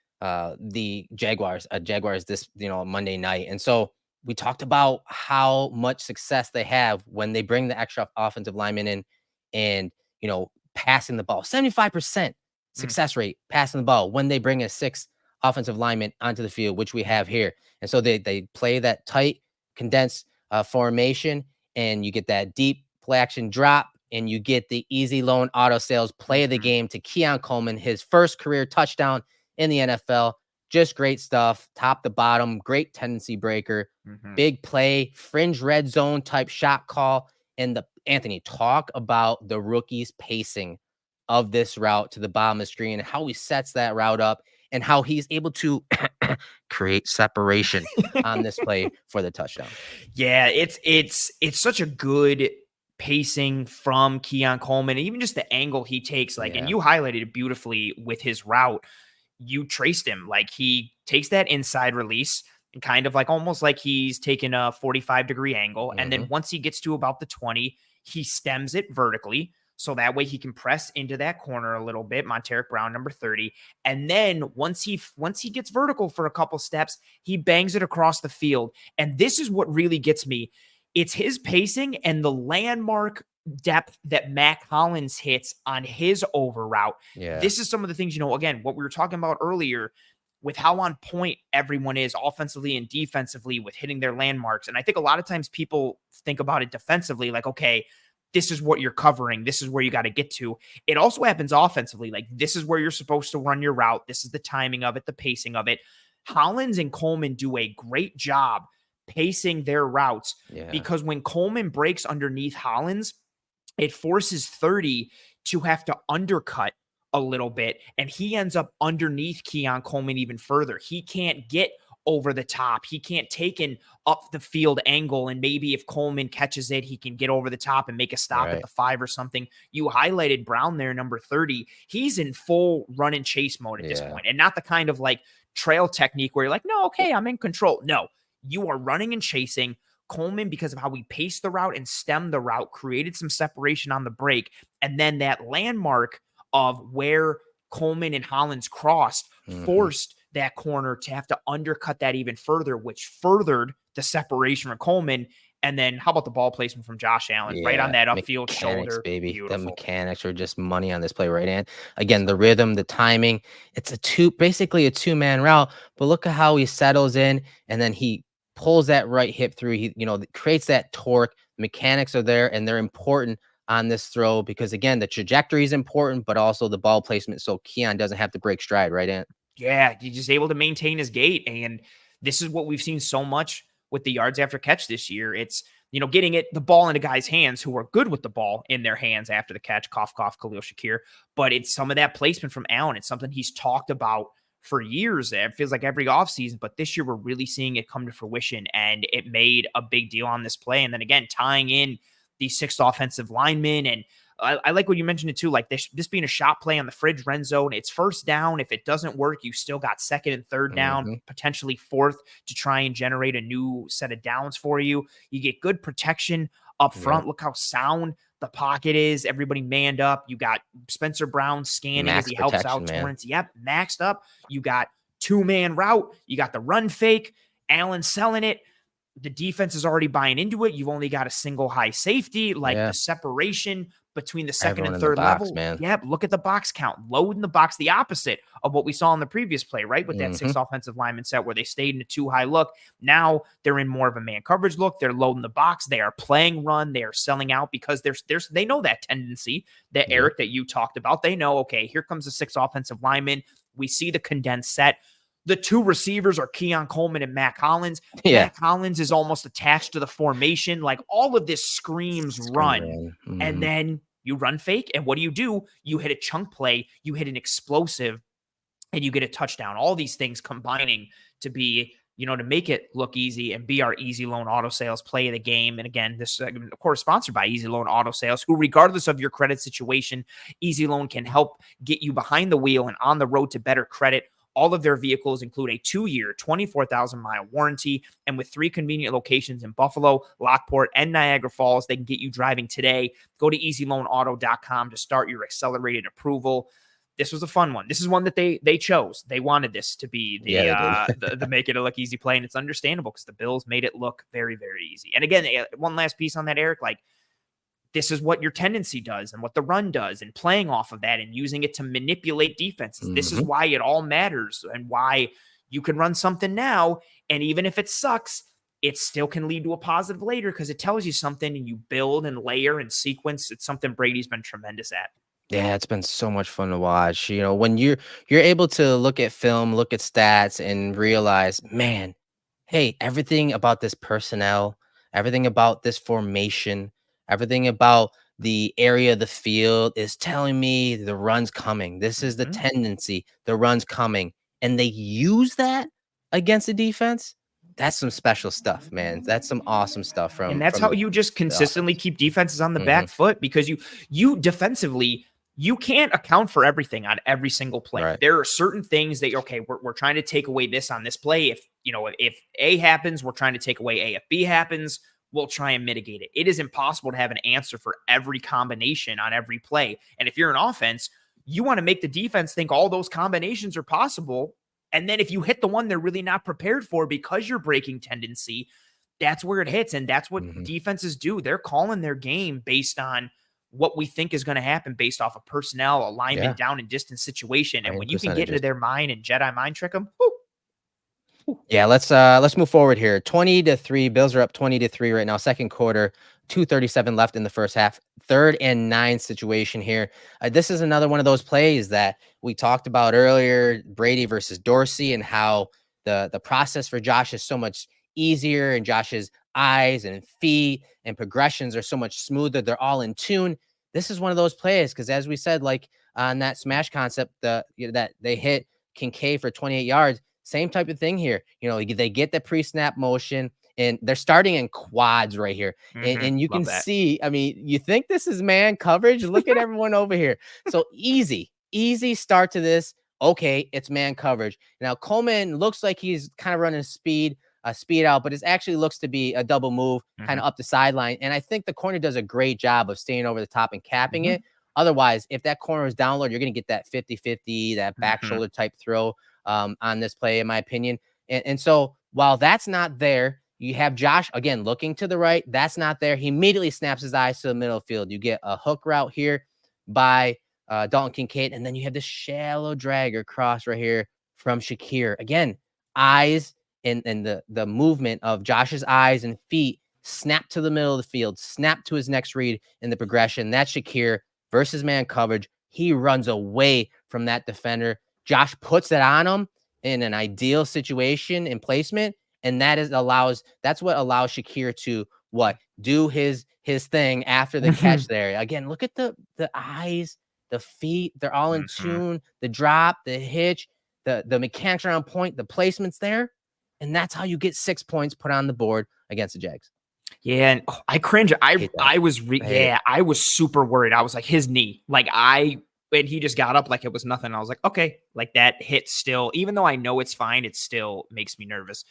Jaguars. Jaguars this Monday night, and so we talked about how much success they have when they bring the extra offensive lineman in, and passing the ball. 75% Mm. success rate passing the ball when they bring a six offensive lineman onto the field, which we have here, and so they play that tight, condensed formation, and you get that deep play action drop, and you get the easy loan auto sales play of the Mhm. game to Keon Coleman, his first career touchdown in the NFL. Just great stuff, top to bottom, great tendency breaker, Mhm. big play, fringe red zone type shot call. And the Anthony, talk about the rookie's pacing of this route to the bottom of the screen, and how he sets that route up, and how he's able to create separation on this play for the touchdown. Yeah, it's such a good pacing from Keon Coleman, and even just the angle he takes. Like, and Yeah. you highlighted it beautifully with his route. You traced him. Like, he takes that inside release and kind of like almost like he's taking a 45-degree angle. And then Mhm. once he gets to about the 20, he stems it vertically. So that way he can press into that corner a little bit. Monteric Brown, number 30. And then once he gets vertical for a couple steps, he bangs it across the field. And this is what really gets me. It's his pacing and the landmark depth that Mac Hollins hits on his over route. Yeah. This is some of the things, again, what we were talking about earlier with how on point everyone is offensively and defensively with hitting their landmarks. And I think a lot of times people think about it defensively, like, okay, this is what you're covering. This is where you got to get to. It also happens offensively. Like, this is where you're supposed to run your route. This is the timing of it, the pacing of it. Hollins and Coleman do a great job pacing their routes, Yeah. because when Coleman breaks underneath Hollins, it forces 30 to have to undercut a little bit, and he ends up underneath Keon Coleman even further. He can't get over the top. He can't take an up the field angle, and maybe if Coleman catches it, he can get over the top and make a stop at Right. the 5 or something. You highlighted Brown there, number 30. He's in full run and chase mode at this Yeah. point, and not the kind of like trail technique where you're like, no, okay, I'm in control. No, you are running and chasing. Coleman, because of how we paced the route and stemmed the route, created some separation on the break. And then that landmark of where Coleman and Hollins crossed Mhm. forced that corner to have to undercut that even further, which furthered the separation from Coleman. And then how about the ball placement from Josh Allen right on Yeah, that upfield mechanics, shoulder? baby. The Beautiful. mechanics are just money on this play, right? And again, the rhythm, the timing. It's basically a two-man route. But look at how he settles in, and then he pulls that right hip through. He, creates that torque. Mechanics are there, and they're important on this throw because again, the trajectory is important, but also the ball placement. So Keon doesn't have to break stride, right? Ant? Yeah, he's just able to maintain his gait. And this is what we've seen so much with the yards after catch this year. It's, getting the ball into guys' hands who are good with the ball in their hands after the catch, cough, cough, Khalil Shakir. But it's some of that placement from Allen. It's something he's talked about for years. It feels like every offseason, but this year we're really seeing it come to fruition. And it made a big deal on this play. And then again, tying in the sixth offensive lineman, and I like what you mentioned it too, like this being a shot play on the fridge red zone. It's first down. If it doesn't work, you still got second and third down, Mhm. potentially fourth to try and generate a new set of downs for you. You get good protection up Yep. front. Look how sound the pocket is. Everybody manned up. You got Spencer Brown scanning as Max he helps protection, out man. Torrance. Yep, maxed up. You got two-man route. You got the run fake. Allen selling it. The defense is already buying into it. You've only got a single high safety. Like, Yeah. the separation between the second Everyone and in the third box, level. man. Yep. Look at the box count. Load in the box, the opposite of what we saw in the previous play, right? With that six Mhm. offensive lineman set where they stayed in a too high look. Now they're in more of a man coverage look. They're loading the box. They are playing run. They are selling out because they know that tendency that Yep. Eric that you talked about. They know, okay, here comes the six offensive lineman. We see the condensed set. The two receivers are Keon Coleman and Mac Hollins. Yeah. Mac Hollins is almost attached to the formation. Like, all of this screams Screen run. run. And Mhm. then you run fake. And what do? You hit a chunk play, you hit an explosive, and you get a touchdown. All these things combining to be to make it look easy and be our Easy Loan Auto Sales play of the game. And again, this segment, of course, sponsored by Easy Loan Auto Sales, who, regardless of your credit situation, Easy Loan can help get you behind the wheel and on the road to better credit. All of their vehicles include a 2-year, 24,000-mile warranty. And with 3 convenient locations in Buffalo, Lockport, and Niagara Falls, they can get you driving today. Go to easyloanauto.com to start your accelerated approval. This was a fun one. This is one that they chose. They wanted this to be the make it a look easy play, and it's understandable because the Bills made it look very, very easy. And again, one last piece on that, Eric, like, this is what your tendency does and what the run does, and playing off of that and using it to manipulate defenses. This is why it all matters and why you can run something now. And even if it sucks, it still can lead to a positive later because it tells you something and you build and layer and sequence. It's something Brady's been tremendous at. Yeah, it's been so much fun to watch. When you're able to look at film, look at stats, and realize, man, hey, everything about this personnel, everything about this formation, everything about the area of the field is telling me the run's coming. This is the tendency. The run's coming. And they use that against the defense. That's some special stuff, man. That's some awesome stuff from And that's how you just consistently offense. keep defenses on the back foot, because you defensively, you can't account for everything on every single play. Right. There are certain things that, okay, we're trying to take away this on this play. If A happens, we're trying to take away A. If B happens, we'll try and mitigate it. It is impossible to have an answer for every combination on every play. And if you're an offense, you want to make the defense think all those combinations are possible. And then if you hit the one they're really not prepared for because you're breaking tendency, that's where it hits. And that's what defenses do. They're calling their game based on what we think is going to happen based off of personnel, alignment, down and distance situation. And when you can get into their mind and Jedi mind trick them, yeah, let's move forward here. 20-3. Bills are up 20-3 right now. Second quarter, 2:37 left in the first half. 3rd and 9 situation here. This is another one of those plays that we talked about earlier, Brady versus Dorsey, and how the process for Josh is so much easier, and Josh's eyes and feet and progressions are so much smoother. They're all in tune. This is one of those plays because, as we said, like on that smash concept, that they hit Kincaid for 28 yards. Same type of thing here. They get the pre-snap motion, and they're starting in quads right here. And you can see, I mean, you think this is man coverage? Look at everyone over here. So easy start to this. Okay, it's man coverage. Now, Coleman looks like he's kind of running speed out, but it actually looks to be a double move kind of up the sideline. And I think the corner does a great job of staying over the top and capping it. Otherwise, if that corner is down low, you're going to get that 50-50, that back shoulder type throw on this play, in my opinion. And so while that's not there, you have Josh, again, looking to the right. That's not there. He immediately snaps his eyes to the middle field. You get a hook route here by Dalton Kincaid, and then you have this shallow dragger cross right here from Shakir. Again, eyes and the movement of Josh's eyes and feet snap to the middle of the field, snap to his next read in the progression. That's Shakir versus man coverage. He runs away from that defender. Josh puts it on him in an ideal situation and placement, and that's what allows Shakir to do his thing after the catch there. Again, look at the eyes, the feet, they're all in tune, the drop, the hitch, the mechanics are on point, the placement's there, and that's how you get 6 points put on the board against the Jags. Yeah, and I cringe. I was super worried. I was like, his knee, and he just got up like it was nothing. I was like, okay, like that hit still, even though I know it's fine, it still makes me nervous.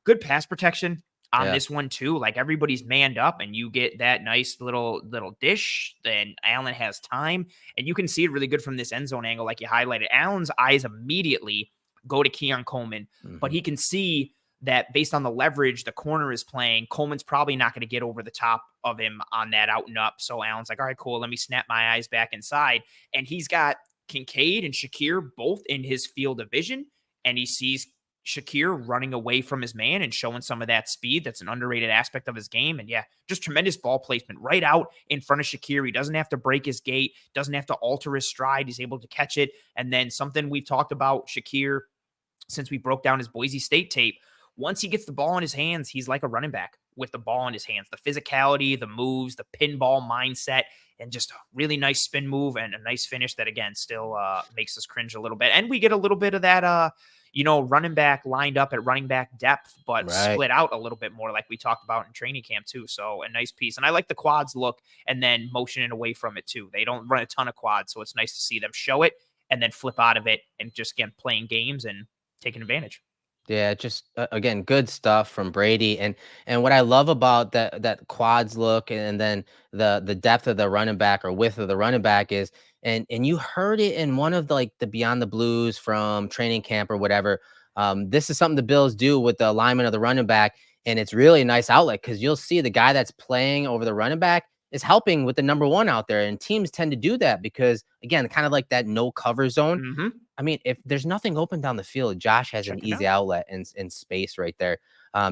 Good pass protection on this one too. Like, everybody's manned up and you get that nice little dish. Then Allen has time, and you can see it really good from this end zone angle. Like you highlighted, Allen's eyes immediately go to Keon Coleman, but he can see that based on the leverage the corner is playing, Coleman's probably not going to get over the top of him on that out and up. So Allen's like, all right, cool. Let me snap my eyes back inside. And he's got Kincaid and Shakir both in his field of vision. And he sees Shakir running away from his man and showing some of that speed. That's an underrated aspect of his game. And yeah, just tremendous ball placement right out in front of Shakir. He doesn't have to break his gait, doesn't have to alter his stride. He's able to catch it. And then something we've talked about Shakir since we broke down his Boise State tape, once he gets the ball in his hands, he's like a running back with the ball in his hands. The physicality, the moves, the pinball mindset, and just a really nice spin move and a nice finish that, again, still makes us cringe a little bit. And we get a little bit of that, running back lined up at running back depth, but Right. split out a little bit more, like we talked about in training camp too. So a nice piece. And I like the quads look and then motioning away from it too. They don't run a ton of quads, so it's nice to see them show it and then flip out of it and just again playing games and taking advantage. Yeah, just again, good stuff from Brady, and what I love about that quads look, and then the depth of the running back or width of the running back is, and you heard it in one of the Beyond the Blues from training camp or whatever. This is something the Bills do with the alignment of the running back, and it's really a nice outlet because you'll see the guy that's playing over the running back is helping with the number one out there, and teams tend to do that because again, kind of like that no cover zone. Mm-hmm. I mean, if there's nothing open down the field, Josh has an Check it easy out. outlet and space right there.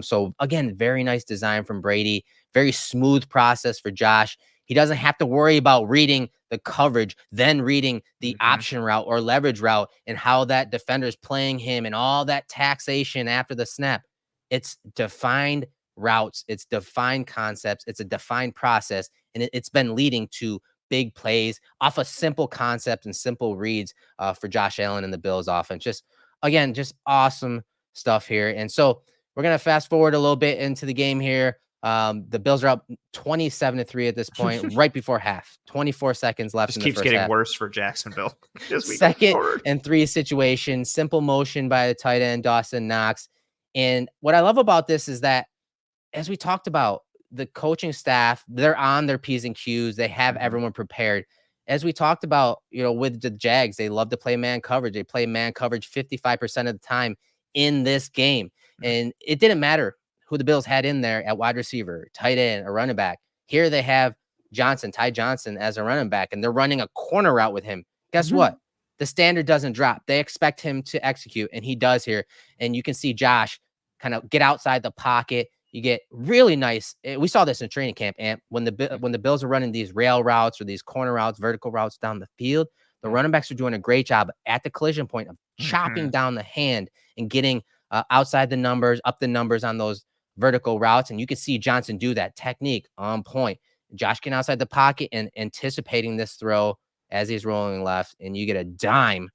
So again, very nice design from Brady. Very smooth process for Josh. He doesn't have to worry about reading the coverage, then reading the Mm-hmm. option route or leverage route and how that defender is playing him and all that taxation after the snap. It's defined routes, it's defined concepts, it's a defined process, and it's been leading to big plays off a simple concept and simple reads for Josh Allen and the Bills offense. Just again, just awesome stuff here. And so we're gonna fast forward a little bit into the game here. The Bills are up 27-3 at this point, right before half. 24 seconds left Just in the keeps first getting half. worse for Jacksonville as we go Second forward. and 3 situation, simple motion by the tight end Dawson Knox. And what I love about this is that, as we talked about, the coaching staff, they're on their P's and Q's. They have Mhm. everyone prepared. As we talked about, with the Jags, they love to play man coverage. They play man coverage 55% of the time in this game. Mhm. And it didn't matter who the Bills had in there at wide receiver, tight end, or running back. Here they have Ty Johnson as a running back, and they're running a corner route with him. Guess Mhm. what? The standard doesn't drop. They expect him to execute, and he does here. And you can see Josh kind of get outside the pocket. You get really nice. We saw this in training camp, and when the Bills are running these rail routes or these corner routes, vertical routes down the field, the running backs are doing a great job at the collision point of chopping Mhm. down the hand and getting outside the numbers, up the numbers on those vertical routes. And you can see Johnson do that technique on point. Josh getting outside the pocket and anticipating this throw as he's rolling left, and you get a dime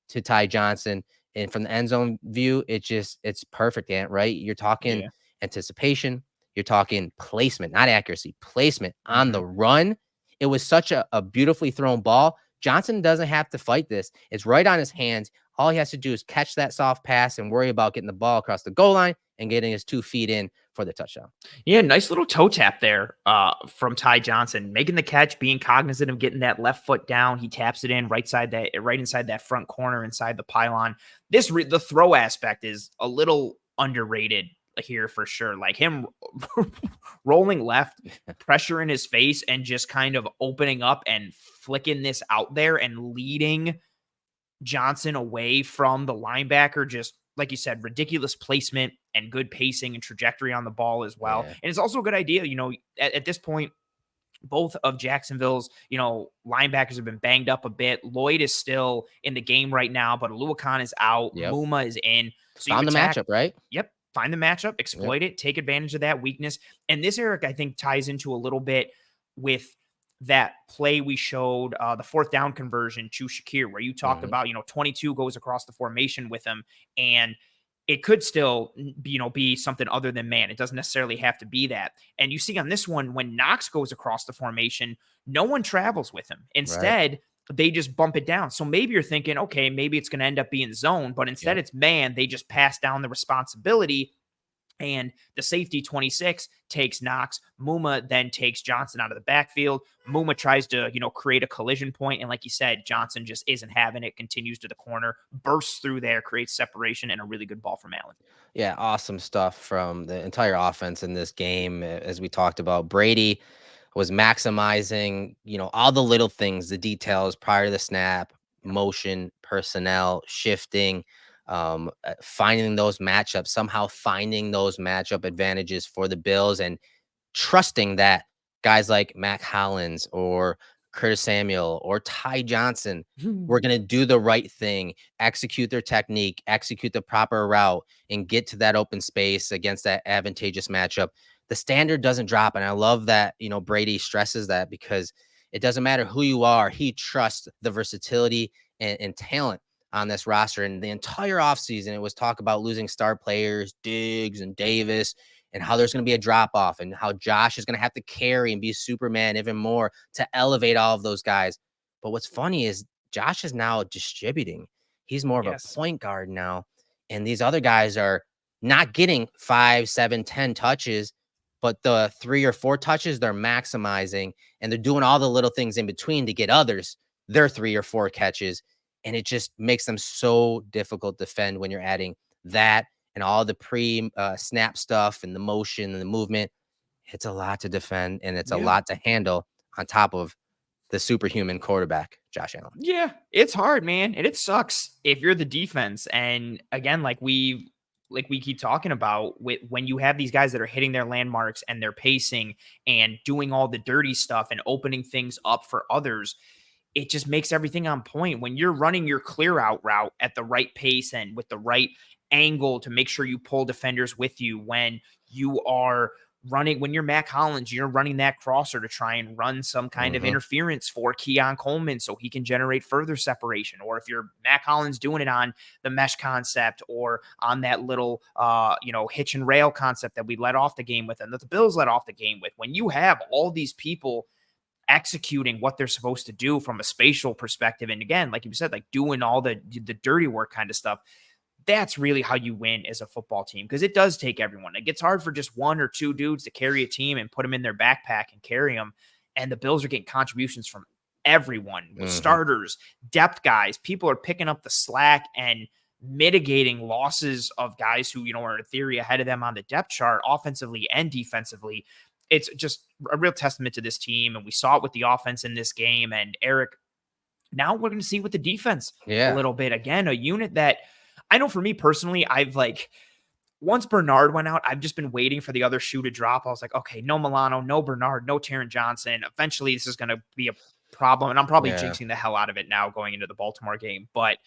to Ty Johnson. And from the end zone view, it's perfect, Ant, right? You're talking Yeah. anticipation, you're talking placement, not accuracy, placement on Mhm. the run. It was such a beautifully thrown ball. Johnson doesn't have to fight this. It's right on his hands. All he has to do is catch that soft pass and worry about getting the ball across the goal line and getting his 2 feet in for the touchdown. Yeah, nice little toe tap there from Ty Johnson, making the catch, being cognizant of getting that left foot down. He taps it in right inside that front corner, inside the pylon. The throw aspect is a little underrated here for sure. Like him rolling left, pressure in his face, and just kind of opening up and flicking this out there and leading Johnson away from the linebacker. Just like you said, ridiculous placement and good pacing and trajectory on the ball as well. Yeah. And it's also a good idea, at this point, both of Jacksonville's, linebackers have been banged up a bit. Lloyd is still in the game right now, but Aluakon is out. Yep. Muma is in. So you Found the attack. matchup, right? Yep. Find the matchup, Yep. exploit it, take advantage of that weakness. And this, Eric, I think ties into a little bit with that play we showed, the fourth down conversion to Shakir, where you talked about, 22 goes across the formation with him, and it could still, be something other than man. It doesn't necessarily have to be that. And you see on this one, when Knox goes across the formation, no one travels with him. Instead, they just bump it down. So maybe you're thinking, okay, maybe it's going to end up being zone, but instead it's man. They just pass down the responsibility. And the safety 26 takes Knox. Muma then takes Johnson out of the backfield. Muma tries to, create a collision point. And like you said, Johnson just isn't having it, continues to the corner, bursts through there, creates separation, and a really good ball from Allen. Yeah, awesome stuff from the entire offense in this game. As we talked about, Brady was maximizing, all the little things, the details prior to the snap, motion, personnel, shifting, finding those matchups, somehow finding those matchup advantages for the Bills and trusting that guys like Mac Hollins or Curtis Samuel or Ty Johnson were going to do the right thing, execute their technique, execute the proper route, and get to that open space against that advantageous matchup. The standard doesn't drop. And I love that, Brady stresses that because it doesn't matter who you are. He trusts the versatility and talent on this roster. And the entire offseason, it was talk about losing star players, Diggs and Davis, and how there's going to be a drop off and how Josh is going to have to carry and be Superman even more to elevate all of those guys. But what's funny is Josh is now distributing. He's more of a Yes. point guard now. And these other guys are not getting 5, 7, 10 touches, but the 3 or 4 touches they're maximizing, and they're doing all the little things in between to get others their 3 or 4 catches. And it just makes them so difficult to defend when you're adding that and all the pre snap stuff and the motion and the movement. It's a lot to defend, and it's a Yeah. lot to handle on top of the superhuman quarterback, Josh Allen. Yeah, it's hard, man, and it sucks if you're the defense. And again, like we keep talking about, when you have these guys that are hitting their landmarks and they're pacing and doing all the dirty stuff and opening things up for others, it just makes everything on point. When you're running your clear out route at the right pace and with the right angle to make sure you pull defenders with you, when you are running, when you're Mac Hollins, you're running that crosser to try and run some kind of Mm-hmm. interference for Keon Coleman so he can generate further separation. Or if you're Mac Hollins doing it on the mesh concept or on that little hitch and rail concept that we let off the game with and that the Bills let off the game with. When you have all these people executing what they're supposed to do from a spatial perspective, and again, like you said, like doing all the dirty work kind of stuff, that's really how you win as a football team, because it does take everyone. It gets hard for just one or two dudes to carry a team and put them in their backpack and carry them. And the Bills are getting contributions from everyone, with starters, depth guys. People are picking up the slack and mitigating losses of guys who, are in theory ahead of them on the depth chart, offensively and defensively. It's just a real testament to this team. And we saw it with the offense in this game. And Eric, now we're going to see with the defense a Yeah. little bit. Again, a unit that I know for me personally, once Bernard went out, I've just been waiting for the other shoe to drop. I was like, okay, no Milano, no Bernard, no Taron Johnson. Eventually this is going to be a problem. And I'm probably Yeah. jinxing the hell out of it now going into the Baltimore game, but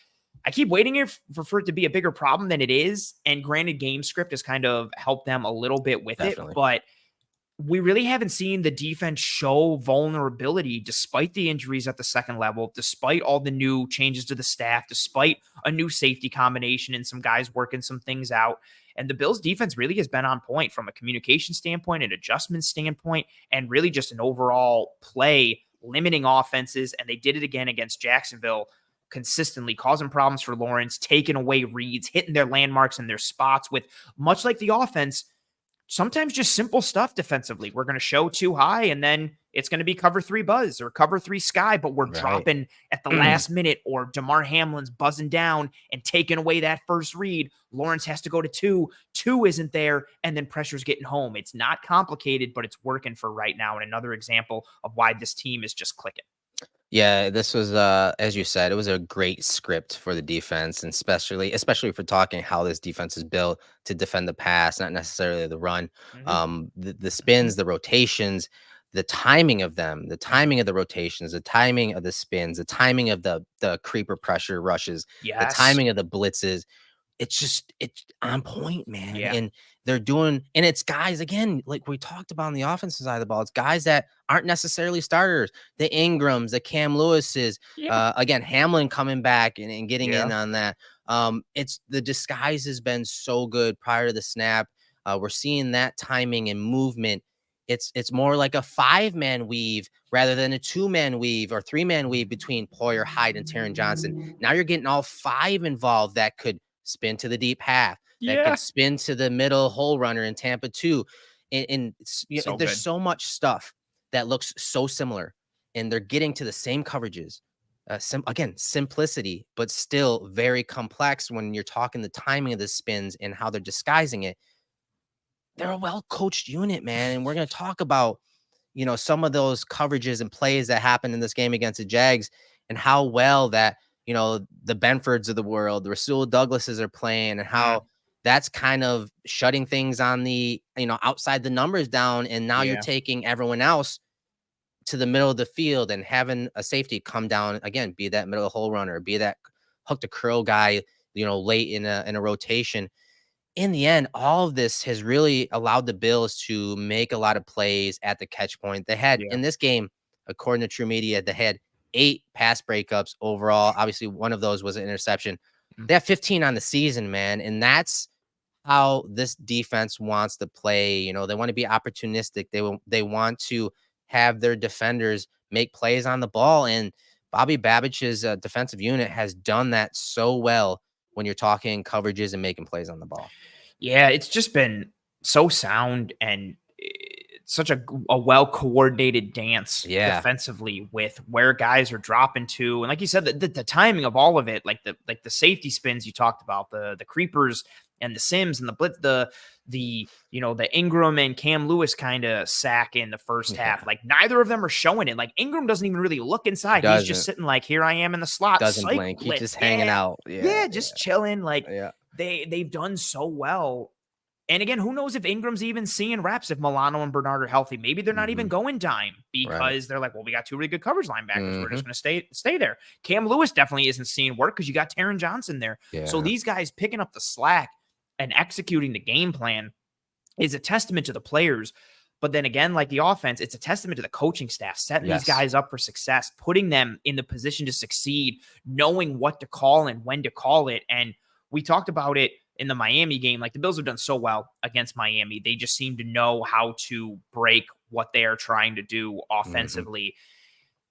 I keep waiting for it to be a bigger problem than it is. And granted, game script has kind of helped them a little bit with it, Definitely. but we really haven't seen the defense show vulnerability despite the injuries at the second level, despite all the new changes to the staff, despite a new safety combination and some guys working some things out. And the Bills defense really has been on point from a communication standpoint, an adjustment standpoint, and really just an overall play, limiting offenses. And they did it again against Jacksonville, consistently causing problems for Lawrence, taking away reads, hitting their landmarks and their spots with, much like the offense, sometimes just simple stuff defensively. We're going to show too high, and then it's going to be cover 3 buzz or cover 3 sky, but we're dropping at the last minute, or DeMar Hamlin's buzzing down and taking away that first read. Lawrence has to go to 2. 2 isn't there, and then pressure's getting home. It's not complicated, but it's working for right now. And another example of why this team is just clicking. Yeah, this was as you said, it was a great script for the defense, and especially for talking how this defense is built to defend the pass, not necessarily the run. The spins, the rotations, the timing of them, the timing of the rotations, the timing of the spins, the timing of the creeper pressure rushes, the Yes. timing of the blitzes. It's on point, man. Yeah. And they're doing, and it's guys, again, like we talked about on the offensive side of the ball, it's guys that aren't necessarily starters. The Ingrams, the Cam Lewises, Yeah. again, Hamlin coming back and getting in Yeah. on that. It's the disguise has been so good prior to the snap. We're seeing that timing and movement. It's more like a 5-man weave rather than a 2-man weave or 3-man weave between Poyer, Hyde, and Taron Johnson. Now you're getting all 5 involved that could spin to the deep half, that Yeah. could spin to the middle hole runner in Tampa 2. And So there's good. so much stuff that looks so similar, and they're getting to the same coverages. Again, simplicity, but still very complex when you're talking the timing of the spins and how they're disguising it. They're a well-coached unit, man. And we're going to talk about, some of those coverages and plays that happened in this game against the Jags and how well that, the Benfords of the world, the Rasul Douglases are playing, and how that's kind of shutting things on the, outside the numbers down. And now you're Yeah. taking everyone else to the middle of the field and having a safety come down again, be that middle hole runner, be that hook to curl guy, late in a rotation. In the end, all of this has really allowed the Bills to make a lot of plays at the catch point. They had Yeah. in this game, according to True Media, they had 8 pass breakups overall. Obviously, one of those was an interception. Mm. They have 15 on the season, man. And that's how this defense wants to play. You know, they want to be opportunistic. They want to have their defenders make plays on the ball. And Bobby Babbich's defensive unit has done that so well when you're talking coverages and making plays on the ball. Yeah, it's just been so sound and such a well coordinated dance Yeah. defensively with where guys are dropping to, and like you said, the timing of all of it, like the safety spins you talked about, the creepers and the sims and the blitz, the the Ingram and Cam Lewis kind of sack in the first half. Like neither of them are showing it. Like Ingram doesn't even really look inside. He's just sitting like, here I am in the slot. Doesn't Psych blink. He's blitz. just hanging out. Yeah, just chilling. Like Yeah. they've done so well. And again, who knows if Ingram's even seeing reps if Milano and Bernard are healthy? Maybe they're not even going dime because they're like, well, we got 2 really good coverage linebackers. We're just going to stay there. Cam Lewis definitely isn't seeing work because you got Taron Johnson there. Yeah. So these guys picking up the slack and executing the game plan is a testament to the players. But then again, like the offense, it's a testament to the coaching staff, setting these guys up for success, putting them in the position to succeed, knowing what to call and when to call it. And we talked about it in the Miami game. Like the Bills have done so well against Miami. They just seem to know how to break what they are trying to do offensively.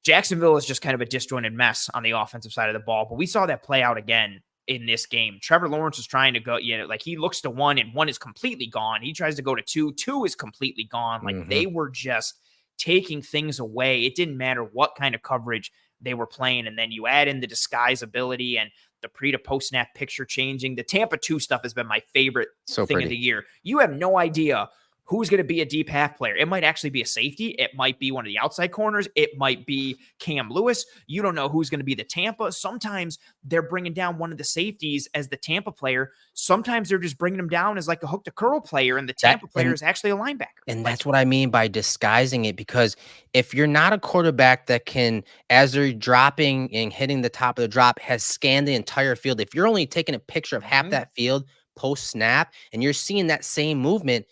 Jacksonville is just kind of a disjointed mess on the offensive side of the ball, but we saw that play out again in this game. Trevor Lawrence is trying to go, like he looks to 1 and 1 is completely gone. He tries to go to 2, 2 is completely gone. Like they were just taking things away. It didn't matter what kind of coverage they were playing. And then you add in the disguise ability and the pre to post snap picture changing. The Tampa 2 stuff has been my favorite thing of the year. You have no idea who's going to be a deep half player. It might actually be a safety. It might be one of the outside corners. It might be Cam Lewis. You don't know who's going to be the Tampa. Sometimes they're bringing down one of the safeties as the Tampa player. Sometimes they're just bringing them down as like a hook to curl player, and the Tampa player is actually a linebacker. And that's what I mean by disguising it, because if you're not a quarterback that can, as they're dropping and hitting the top of the drop, has scanned the entire field, if you're only taking a picture of half that field post snap and you're seeing that same movement,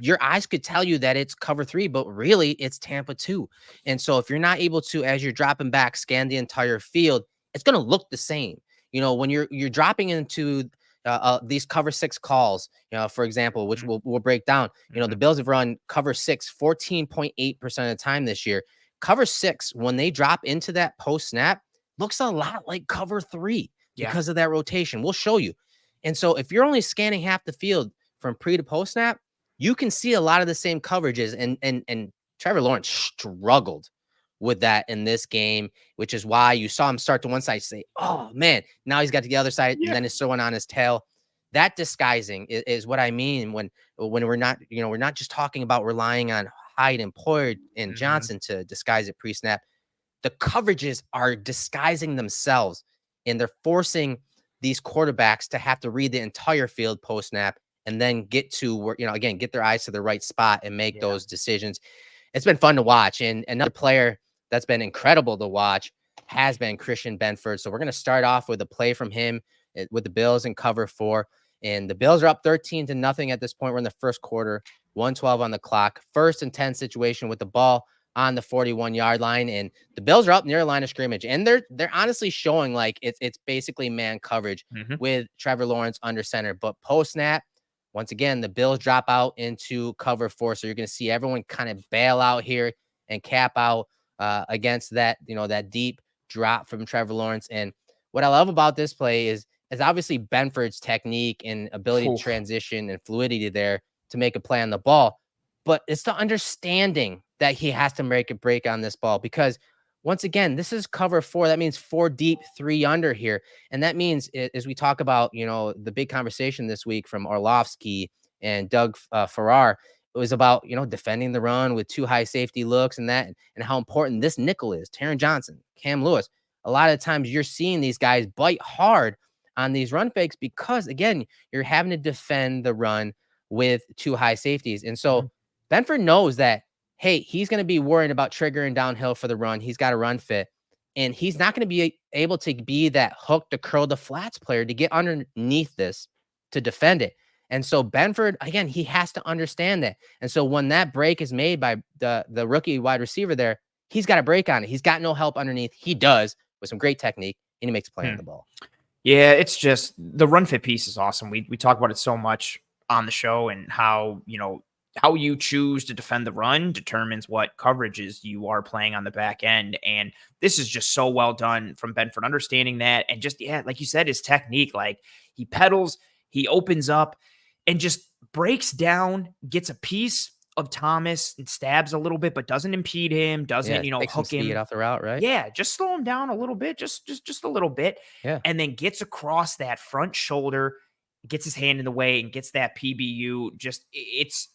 your eyes could tell you that it's cover 3, but really it's Tampa 2. And so if you're not able to, as you're dropping back, scan the entire field, it's going to look the same. You know, when you're dropping into these cover 6 calls, for example, which we'll break down, the Bills have run cover 6 14.8% of the time this year. Cover 6, when they drop into that post snap, looks a lot like cover 3 because of that rotation. We'll show you. And so if you're only scanning half the field from pre to post snap, you can see a lot of the same coverages, and Trevor Lawrence struggled with that in this game, which is why you saw him start to one side, say, oh man, now he's got to the other side, and then he's throwing on his tail. That disguising is what I mean when we're not, we're not just talking about relying on Hyde and Poyer and Johnson to disguise it pre-snap. The coverages are disguising themselves, and they're forcing these quarterbacks to have to read the entire field post-snap and then get to where, again, get their eyes to the right spot and make those decisions. It's been fun to watch. And another player that's been incredible to watch has been Christian Benford. So we're going to start off with a play from him with the Bills in cover 4. And the Bills are up 13-0 at this point. We're in the first quarter, 1:12 on the clock. 1st and 10 situation with the ball on the 41-yard line. And the Bills are up near the line of scrimmage. And they're honestly showing like it's basically man coverage with Trevor Lawrence under center. But post-snap, once again, the Bills drop out into cover 4. So you're going to see everyone kind of bail out here and cap out against that, that deep drop from Trevor Lawrence. And what I love about this play is obviously Benford's technique and ability to transition and fluidity there to make a play on the ball. But it's the understanding that he has to make a break on this ball, because once again, this is cover 4. That means 4 deep, 3 under here. And that means, as we talk about, the big conversation this week from Orlovsky and Doug Farrar, it was about, defending the run with 2 high safety looks and that, and how important this nickel is. Taron Johnson, Cam Lewis. A lot of times you're seeing these guys bite hard on these run fakes because, again, you're having to defend the run with 2 high safeties. And so Benford knows that, hey, he's going to be worried about triggering downhill for the run. He's got a run fit, and he's not going to be able to be that hook to curl the flats player to get underneath this to defend it. And so Benford, again, he has to understand that. And so when that break is made by the rookie wide receiver there, He's got a break on it. He's got no help underneath. He does with some great technique, and he makes a play on the ball. Yeah, it's just the run fit piece is awesome. We talk about it so much on the show, and how, how you choose to defend the run determines what coverages you are playing on the back end. And this is just so well done from Benford, understanding that. And just, yeah, like you said, his technique, like he pedals, he opens up and just breaks down, gets a piece of Thomas and stabs a little bit, but doesn't impede him, doesn't, Take some hook speed him. off the route, right? Yeah, just slow him down a little bit, just a little bit, Yeah. and then gets across that front shoulder, gets his hand in the way, and gets that PBU. Just it's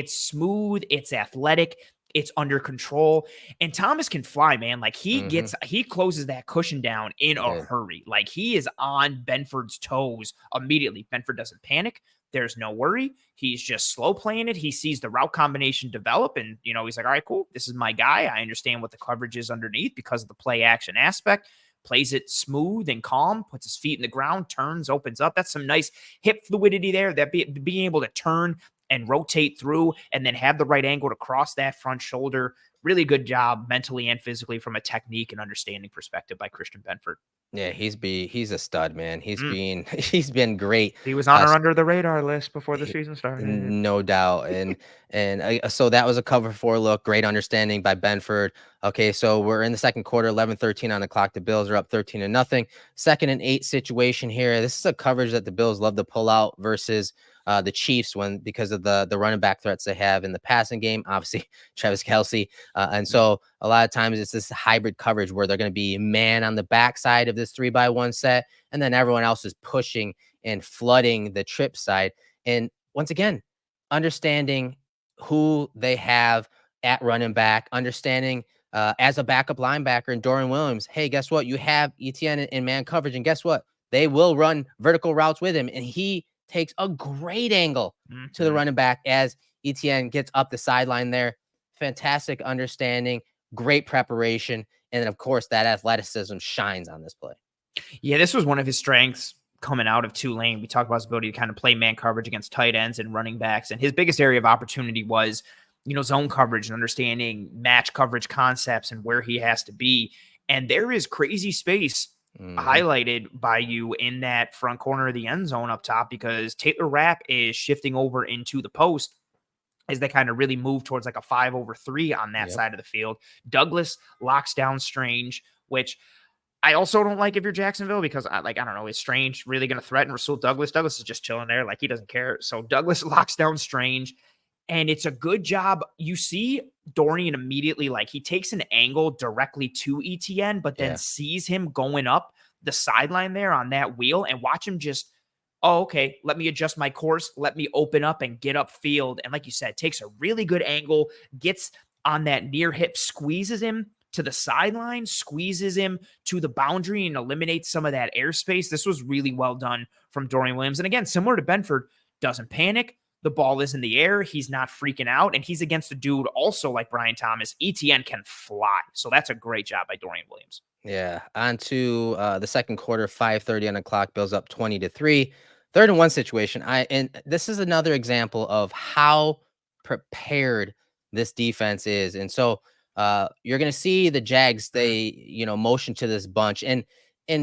smooth, it's athletic, it's under control, and Thomas can fly, man. Like he closes that cushion down in a hurry. Like he is on Benford's toes immediately. Benford doesn't panic. There's no worry. He's just slow playing it. He sees the route combination develop, and he's like, all right, cool. This is my guy. I understand what the coverage is underneath because of the play action aspect. Plays it smooth and calm, puts his feet in the ground, turns, opens up. That's some nice hip fluidity there. That being able to turn and rotate through and then have the right angle to cross that front shoulder. Really good job mentally and physically from a technique and understanding perspective by Christian Benford. Yeah, he's a stud, man. He's been great. He was on our under the radar list before the season started. No doubt. So that was a cover 4 look. Great understanding by Benford. Okay, so we're in the second quarter, 11-13 on the clock. The Bills are up 13-0. 2nd and 8 situation here. This is a coverage that the Bills love to pull out versus the Chiefs because of the running back threats they have in the passing game. Obviously, Travis Kelce. And so a lot of times it's this hybrid coverage where they're going to be man on the backside of this 3-by-1 set, and then everyone else is pushing and flooding the trip side. And once again, understanding who they have at running back, understanding as a backup linebacker in Dorian Williams, hey, guess what? You have Etienne in man coverage, and guess what? They will run vertical routes with him, and he takes a great angle to the running back as Etienne gets up the sideline there. Fantastic understanding, great preparation, and then, of course, that athleticism shines on this play. Yeah, this was one of his strengths coming out of Tulane. We talked about his ability to kind of play man coverage against tight ends and running backs. And his biggest area of opportunity was, zone coverage and understanding match coverage concepts and where he has to be. And there is crazy space highlighted by you in that front corner of the end zone up top, because Taylor Rapp is shifting over into the post as they kind of really move towards like a 5-over-3 on that side of the field. Douglas locks down Strange, which I also don't like if you're Jacksonville, because I don't know, is Strange really going to threaten Rasul Douglas? Douglas is just chilling there. Like, he doesn't care. So Douglas locks down Strange, and it's a good job. You see Dorian immediately, like, he takes an angle directly to Etienne, but then sees him going up the sideline there on that wheel, and watch him just, oh, okay, let me adjust my course. Let me open up and get upfield. And like you said, takes a really good angle, gets on that near hip, squeezes him to the sideline, squeezes him to the boundary, and eliminates some of that airspace. This was really well done from Dorian Williams. And again, similar to Benford, doesn't panic. The ball is in the air. He's not freaking out. And he's against a dude also like Brian Thomas. Etienne can fly. So that's a great job by Dorian Williams. Yeah. On to the second quarter, 5:30 on the clock. Bills up 20-3. 3rd and 1 situation. And this is another example of how prepared this defense is. And so you're going to see the Jags, they, motion to this bunch, and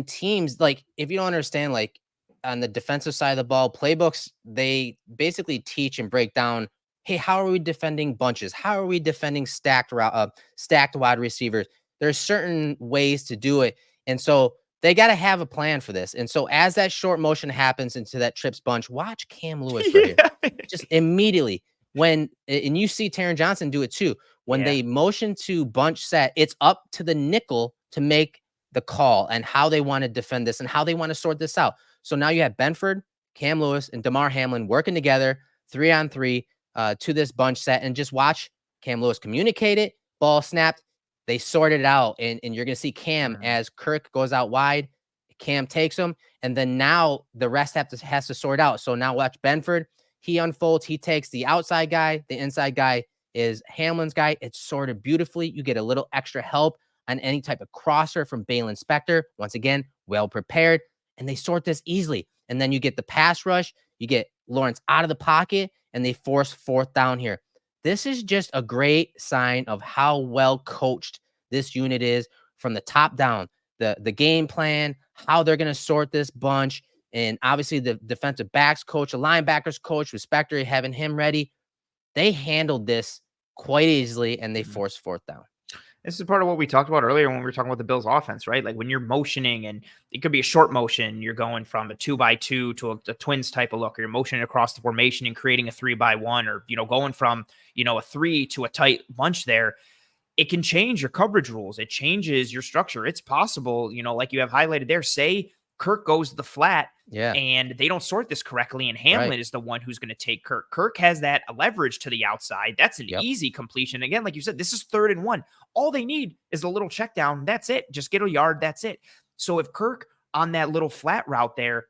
teams, like, if you don't understand, like, on the defensive side of the ball, playbooks, they basically teach and break down, hey, how are we defending bunches? How are we defending stacked wide receivers? There's certain ways to do it. And so they got to have a plan for this. And so as that short motion happens into that trips bunch, watch Cam Lewis right here. Just immediately and you see Taron Johnson do it too. When they motion to bunch set, it's up to the nickel to make the call and how they want to defend this and how they want to sort this out. So now you have Benford, Cam Lewis, and Damar Hamlin working together 3-on-3 to this bunch set, and just watch Cam Lewis communicate it. Ball snapped. They sorted it out, and you're going to see Cam as Kirk goes out wide. Cam takes him, and then now the rest has to sort out. So now watch Benford. He unfolds. He takes the outside guy. The inside guy is Hamlin's guy. It's sorted beautifully. You get a little extra help on any type of crosser from Balin Spector. Once again, well prepared, and they sort this easily. And then you get the pass rush. You get Lawrence out of the pocket, and they force 4th down here. This is just a great sign of how well coached this unit is from the top down, the game plan, how they're going to sort this bunch. And obviously the defensive backs coach, the linebackers coach, with Spector having him ready. They handled this quite easily, and they forced fourth down. This is part of what we talked about earlier when we were talking about the Bills offense, right? Like when you're motioning, and it could be a short motion, you're going from a 2x2 to a twins type of look, or you're motioning across the formation and creating a 3x1, or, going from, a 3 to a tight bunch there. It can change your coverage rules. It changes your structure. It's possible, like you have highlighted there, say Kirk goes to the flat, and they don't sort this correctly, and Hamlin is the one who's going to take Kirk. Kirk has that leverage to the outside. That's an easy completion. Again, like you said, this is 3rd and 1. All they need is a little check down. That's it. Just get a yard. That's it. So if Kirk on that little flat route there,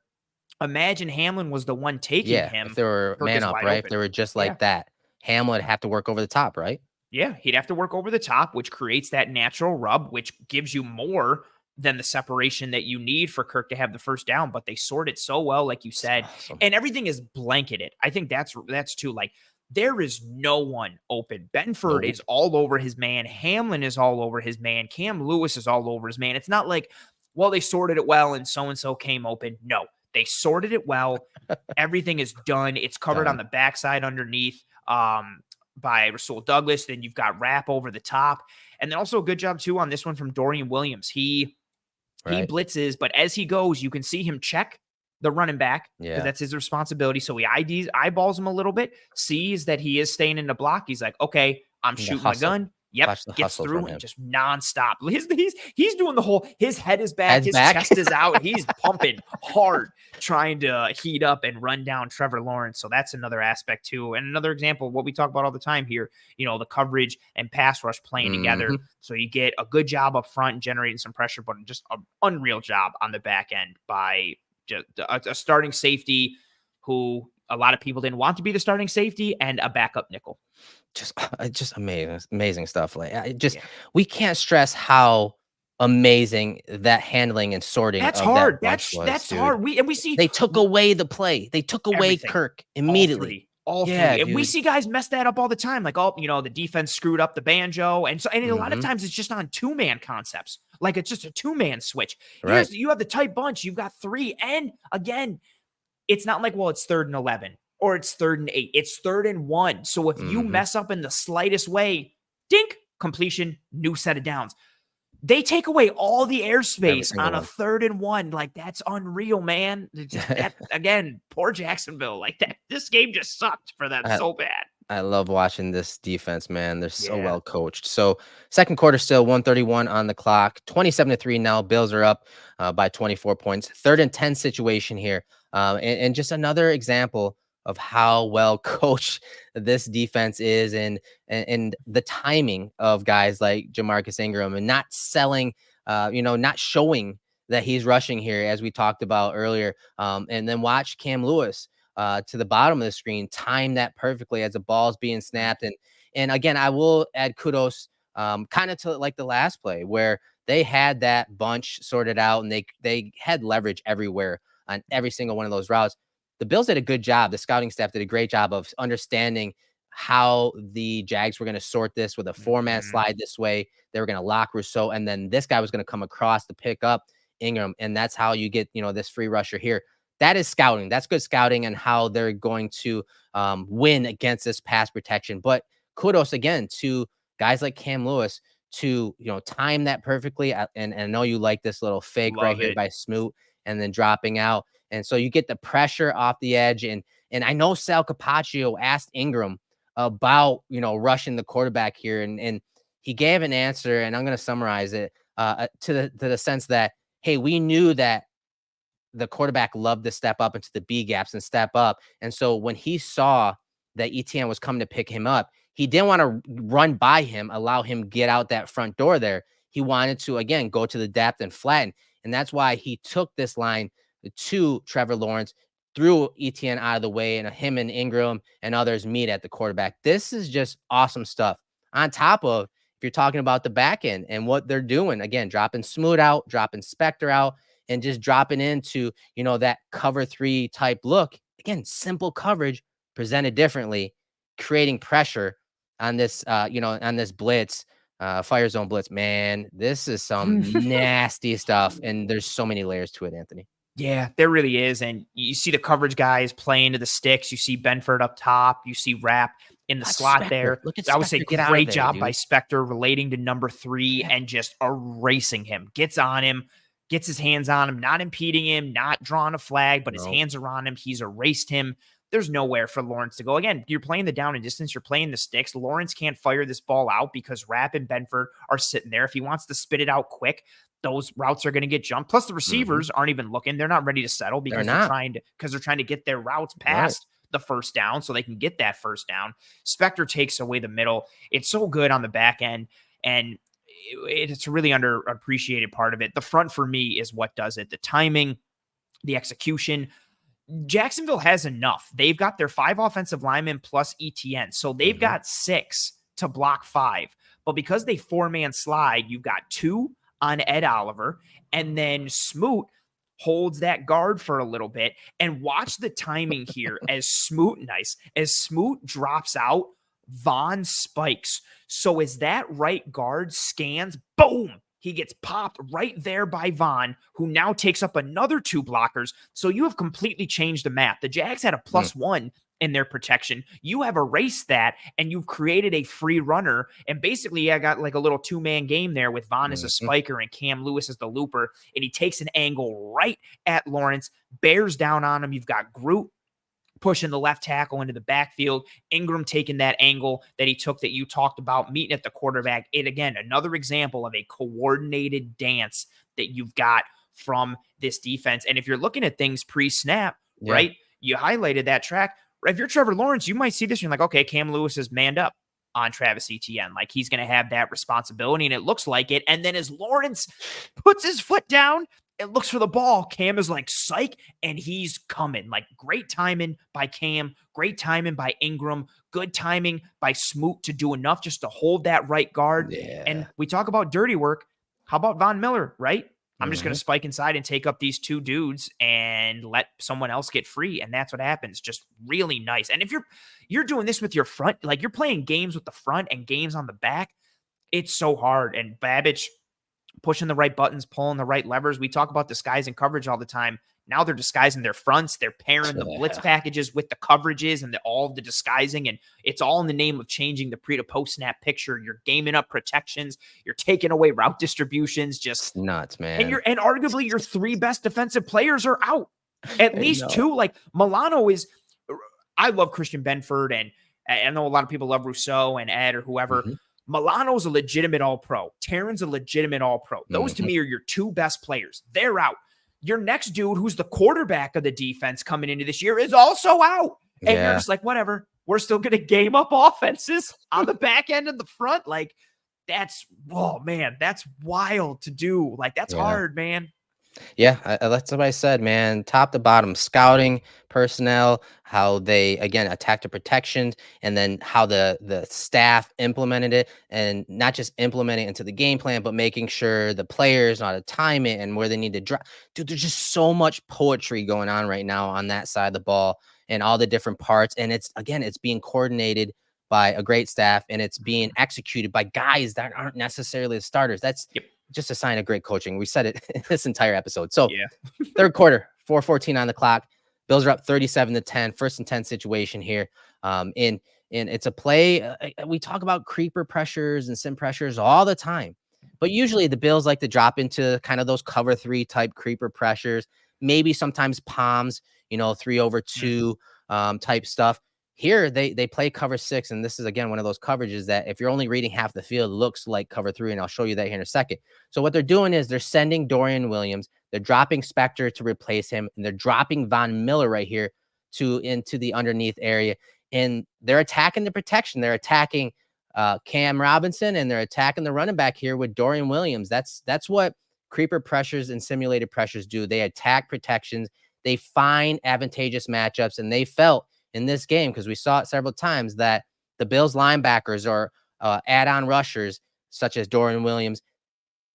imagine Hamlin was the one taking him. If they were Kirk man up, right? Open. If they were just like that, Hamlin would have to work over the top, right? Yeah, he'd have to work over the top, which creates that natural rub, which gives you more than the separation that you need for Kirk to have the first down. But they sort it so well, like you said, and everything is blanketed. I think that's too, like, there is no one open. Benford is all over his man. Hamlin is all over his man. Cam Lewis is all over his man. It's not like, well, they sorted it well and so came open. No, they sorted it well. Everything is done. It's covered on the backside underneath by Rasul Douglas. Then you've got Rapp over the top. And then also a good job too on this one from Dorian Williams. He blitzes, but as he goes, you can see him check the running back, because that's his responsibility. So he eyeballs him a little bit, sees that he is staying in the block. He's like, okay, I'm shooting my gun. Yep, gets through and just nonstop. He's doing the whole, his head is back, chest is out. He's pumping hard, trying to heat up and run down Trevor Lawrence. So that's another aspect too. And another example of what we talk about all the time here, the coverage and pass rush playing together. So you get a good job up front and generating some pressure, but just an unreal job on the back end by just a starting safety who a lot of people didn't want to be the starting safety, and a backup nickel. Just amazing stuff. Like we can't stress how amazing that handling and sorting. That's of hard. That That's hard. We see they took away the play. They took away Kirk immediately. All three. And we see guys mess that up all the time. Like, the defense screwed up the banjo. And a lot of times it's just on 2-man concepts. Like, it's just a 2-man switch. Right. You have the tight bunch. You've got 3. And again, it's not like, well, it's 3rd and 11 or it's 3rd and 8. It's 3rd and 1. So if you mess up in the slightest way, dink, completion, new set of downs. They take away all the airspace on a 3rd and 1. Like, that's unreal, man. Again, poor Jacksonville. Like, that, this game just sucked for them so bad. I love watching this defense, man. They're so well coached. So second quarter still 1:31 on the clock, 27-3 now. Bills are up by 24 points. 3rd and 10 situation here. And just another example of how well coached this defense is, and the timing of guys like Jamarcus Ingram, and not selling, not showing that he's rushing here, as we talked about earlier. And then watch Cam Lewis to the bottom of the screen, time that perfectly as the ball's being snapped. And again, I will add kudos kind of to like the last play where they had that bunch sorted out, and they had leverage everywhere on every single one of those routes. The Bills did a good job. The scouting staff did a great job of understanding how the Jags were going to sort this with a 4-man slide this way. They were going to lock Rousseau, and then this guy was going to come across to pick up Ingram. And that's how you get, this free rusher here. That is scouting. That's good scouting and how they're going to win against this pass protection. But kudos again to guys like Cam Lewis to, time that perfectly. And I know you like this little fake here by Smoot and then dropping out. And so you get the pressure off the edge. And I know Sal Capaccio asked Ingram about, rushing the quarterback here. And he gave an answer, and I'm going to summarize it to the sense that, hey, we knew that the quarterback loved to step up into the B gaps and step up. And so when he saw that Etienne was coming to pick him up, he didn't want to run by him, allow him get out that front door there. He wanted to, again, go to the depth and flatten. And that's why he took this line to Trevor Lawrence, threw Etienne out of the way, and him and Ingram and others meet at the quarterback. This is just awesome stuff. On top of, if you're talking about the back end and what they're doing, again, dropping Smoot out, dropping Spector out, and just dropping into, that cover 3 type look. Again, simple coverage presented differently, creating pressure on this, on this blitz. Fire zone blitz. Man, this is some nasty stuff, and there's so many layers to it, Anthony. Yeah, there really is. And you see the coverage guys play into the sticks. You see Benford up top. You see Rapp in the slot there. Look at I would say Spectre, get out of great there, job dude. by Spectre relating to number 3 and just erasing him. Gets on him, gets his hands on him, not impeding him, not drawing a flag, but his hands are on him. He's erased him. There's nowhere for Lawrence to go. Again, you're playing the down and distance. You're playing the sticks. Lawrence can't fire this ball out because Rapp and Benford are sitting there. If he wants to spit it out quick, those routes are going to get jumped. Plus, the receivers aren't even looking. They're not ready to settle because they're trying to get their routes past the first down so they can get that first down. Spectre takes away the middle. It's so good on the back end, and it's a really underappreciated part of it. The front for me is what does it. The timing, the execution. Jacksonville has enough. They've got their 5 offensive linemen plus Etienne. So they've got 6 to block 5. But because they 4-man slide, you've got 2 on Ed Oliver, and then Smoot holds that guard for a little bit. And watch the timing here as Smoot drops out, Vaughn spikes. So as that right guard scans, boom, he gets popped right there by Vaughn, who now takes up another 2 blockers. So you have completely changed the map. The Jags had a +1 in their protection. You have erased that, and you've created a free runner. And basically, I got like a little 2-man game there with Vaughn as a spiker and Cam Lewis as the looper. And he takes an angle right at Lawrence, bears down on him. You've got Groot pushing the left tackle into the backfield. Ingram taking that angle that he took that you talked about, meeting at the quarterback. It, again, another example of a coordinated dance that you've got from this defense. And if you're looking at things pre-snap, right, you highlighted that track. If you're Trevor Lawrence, you might see this and you're like, okay, Cam Lewis is manned up on Travis Etienne. Like, he's going to have that responsibility, and it looks like it. And then as Lawrence puts his foot down, it looks for the ball. Cam is like, psych, and he's coming. Like, great timing by Cam, great timing by Ingram, good timing by Smoot to do enough just to hold that right guard. And we talk about dirty work. How about Von Miller, right? I'm just going to spike inside and take up these 2 dudes and let someone else get free. And that's what happens. Just really nice. And if you're doing this with your front, like you're playing games with the front and games on the back, it's so hard. And Babbage pushing the right buttons, pulling the right levers. We talk about disguising coverage all the time. Now they're disguising their fronts. They're pairing the blitz packages with the coverages and all the disguising. And it's all in the name of changing the pre to post snap picture. You're gaming up protections. You're taking away route distributions. Just nuts, man. And arguably your 3 best defensive players are out. At least 2. Like Milano is, I love Christian Benford, and I know a lot of people love Rousseau and Ed or whoever. Milano's a legitimate all-pro. Taryn's a legitimate all-pro. Those to me are your 2 best players. They're out. Your next dude, who's the quarterback of the defense coming into this year, is also out. And you're just like, whatever. We're still going to game up offenses on the back end and the front. Like, that's wild to do. Like, that's hard, man. Yeah, that's what I said, man. Top to bottom, scouting, personnel, how they, again, attacked the protections, and then how the staff implemented it, and not just implementing it into the game plan, but making sure the players know how to time it and where they need to drop. Dude, there's just so much poetry going on right now on that side of the ball and all the different parts. And it's being coordinated by a great staff, and it's being executed by guys that aren't necessarily the starters. That's just a sign of great coaching. We said it this entire episode. So third quarter, 4:14 on the clock. Bills are up 37-10, 1st and 10 situation here. And it's a play. We talk about creeper pressures and sim pressures all the time, but usually the Bills like to drop into kind of those cover 3 type creeper pressures, maybe sometimes palms, 3-over-2 type stuff. Here, they play cover 6, and this is, again, one of those coverages that if you're only reading half the field, looks like cover 3, and I'll show you that here in a second. So what they're doing is they're sending Dorian Williams, they're dropping Spectre to replace him, and they're dropping Von Miller right here into the underneath area, and they're attacking the protection. They're attacking Cam Robinson, and they're attacking the running back here with Dorian Williams. That's what creeper pressures and simulated pressures do. They attack protections. They find advantageous matchups, and they felt in this game, because we saw it several times, that the Bills linebackers or add-on rushers such as Dorian Williams,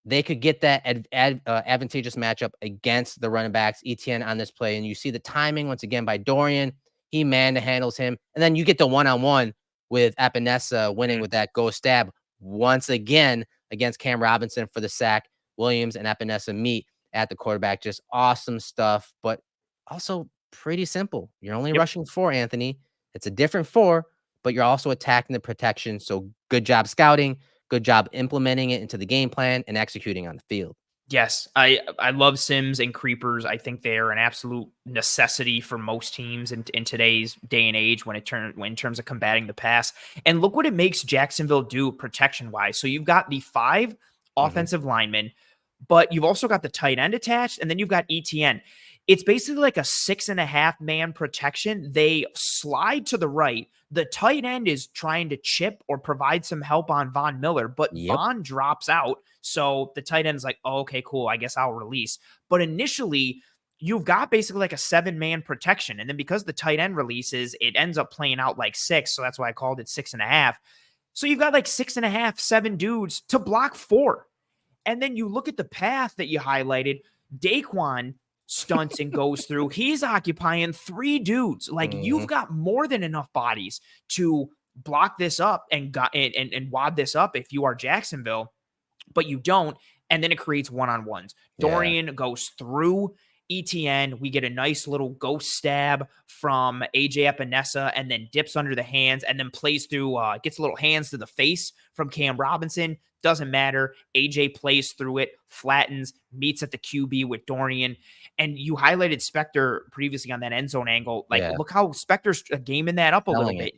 they could get that advantageous matchup against the running backs, Etienne on this play. And you see the timing once again by Dorian. He man-handles him. And then you get the one-on-one with Epenesa winning with that go stab. once again against Cam Robinson for the sack. Williams and Epenesa meet at the quarterback. Just awesome stuff, but also pretty simple. You're only Yep. rushing 4, Anthony. It's a different 4, but you're also attacking the protection. So good job scouting, good job implementing it into the game plan and executing on the field. Yes, I love Sims and creepers. I think they are an absolute necessity for most teams in today's day and age when in terms of combating the pass. And look what it makes Jacksonville do protection wise. So you've got the 5 offensive linemen, but you've also got the tight end attached, and then you've got Etienne. It's basically like a 6.5 man protection. They slide to the right. The tight end is trying to chip or provide some help on Von Miller, but Yep. Von drops out. So the tight end's like, oh, okay, cool. I guess I'll release. But initially, you've got basically like a 7-man protection. And then because the tight end releases, it ends up playing out like 6. So that's why I called it 6.5. So you've got like 6.5, 7 dudes to block 4. And then you look at the path that you highlighted. Daquan stunts and goes through. He's occupying 3 dudes. Like you've got more than enough bodies to block this up and wad this up if you are Jacksonville, but you don't. And then it creates one-on-ones. Dorian goes through Etienne. We get a nice little ghost stab from AJ Epinesa and then dips under the hands and then plays through, gets a little hands to the face from Cam Robinson. Doesn't matter. AJ plays through it, flattens, meets at the QB with Dorian. And you highlighted Spectre previously on that end zone angle. Like, look how Spectre's gaming that up a little bit.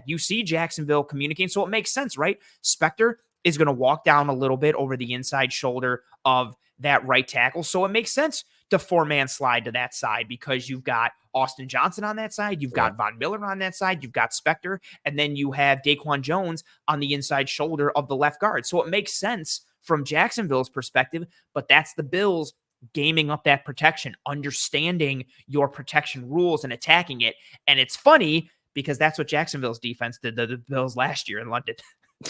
You see Jacksonville communicating. So it makes sense, right? Spectre is going to walk down a little bit over the inside shoulder of that right tackle. So it makes sense to 4-man slide to that side because you've got Austin Johnson on that side. You've got Von Miller on that side. You've got Spectre. And then you have Daquan Jones on the inside shoulder of the left guard. So it makes sense from Jacksonville's perspective, but that's the Bills gaming up that protection, understanding your protection rules and attacking it. And it's funny because that's what Jacksonville's defense did to the Bills last year in London.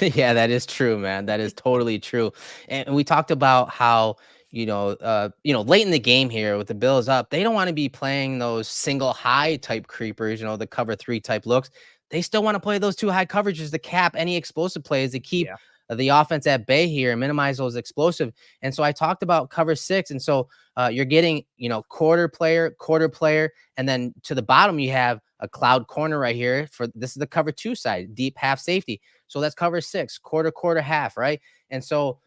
Yeah, that is true, man. That is totally true. And we talked about how, late in the game here with the Bills up, they don't want to be playing those single high type creepers, the cover 3 type looks. They still want to play those 2 high coverages to cap any explosive plays to keep the offense at bay here and minimize those explosive. And so I talked about cover 6. And so you're getting, quarter player, and then to the bottom, you have a cloud corner right here this is the cover 2 side, deep half safety. So that's cover 6, quarter, half, right? And so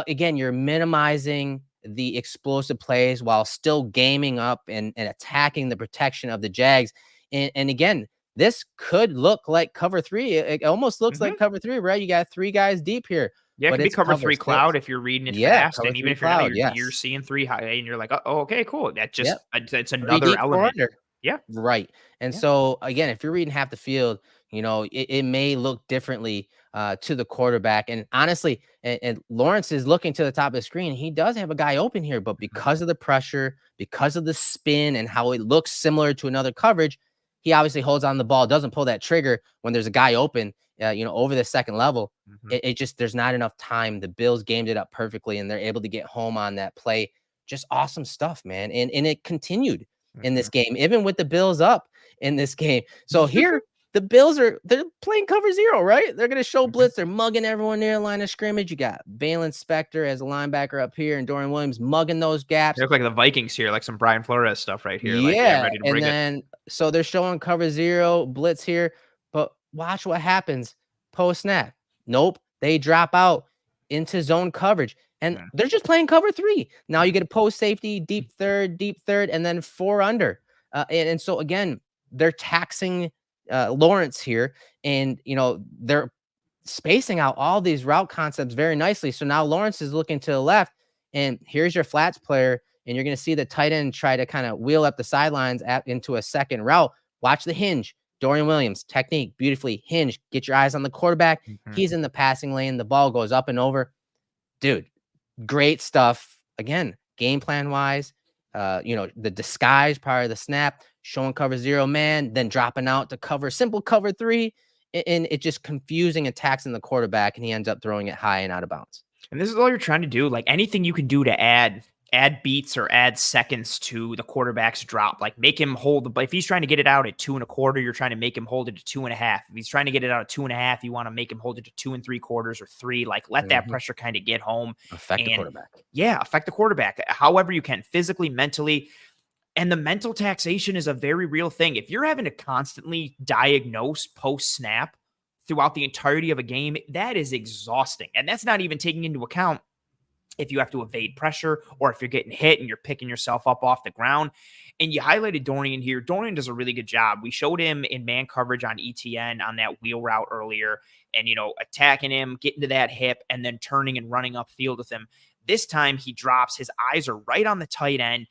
again, you're minimizing the explosive plays while still gaming up and attacking the protection of the Jags. And again, this could look like cover 3. It almost looks like cover 3, right? You got 3 guys deep here. Yeah, it but could be it's cover 3 6. cloud if you're reading it fast. And even if you're cloud, not, you're seeing 3 high and you're like, oh, okay, cool. That just, it's another element. Yeah. Right. And so again, if you're reading half the field, it may look differently to the quarterback. And honestly, and Lawrence is looking to the top of the screen. He does have a guy open here, but because of the pressure, because of the spin and how it looks similar to another coverage, he obviously holds on the ball, doesn't pull that trigger when there's a guy open, over the second level. It just, there's not enough time. The Bills gamed it up perfectly and they're able to get home on that play. Just awesome stuff, man. And it continued in this game, even with the Bills up in this game. So here, the Bills they're playing cover 0, right? They're going to show blitz. They're mugging everyone near the line of scrimmage. You got Balin Spector as a linebacker up here and Dorian Williams mugging those gaps. They look like the Vikings here, like some Brian Flores stuff right here. Yeah. Ready to and bring then, so they're showing cover 0 blitz here, but watch what happens post snap. Nope. They drop out into zone coverage. And they're just playing cover 3. Now you get a post safety, deep third, and then 4 under. And so again, they're taxing Lawrence here, and they're spacing out all these route concepts very nicely. So now Lawrence is looking to the left, and here's your flats player, and you're going to see the tight end try to kind of wheel up the sidelines into a second route. Watch the hinge. Dorian Williams, technique, beautifully hinge. Get your eyes on the quarterback. He's in the passing lane. The ball goes up and over. Dude, great stuff. Again, game plan wise, the disguise prior to the snap, showing cover 0 man, then dropping out to cover simple cover 3, and it just confusing and taxing the quarterback, and he ends up throwing it high and out of bounds. And this is all you're trying to do. Like anything you can do to add add beats or add seconds to the quarterback's drop. Like make him hold the, if he's trying to get it out at 2.25, you're trying to make him hold it to 2.5. If he's trying to get it out at 2.5, you want to make him hold it to 2.75 or 3. Like let that pressure kind of get home. Affect the And quarterback. yeah, affect the quarterback however you can, physically, mentally. And the mental taxation is a very real thing. If you're having to constantly diagnose post snap throughout the entirety of a game, that is exhausting. And that's not even taking into account if you have to evade pressure or if you're getting hit and you're picking yourself up off the ground. And you highlighted Dorian here. Dorian does a really good job. We showed him in man coverage on Etienne on that wheel route earlier and, attacking him, getting to that hip, and then turning and running upfield with him. This time he drops. His eyes are right on the tight end,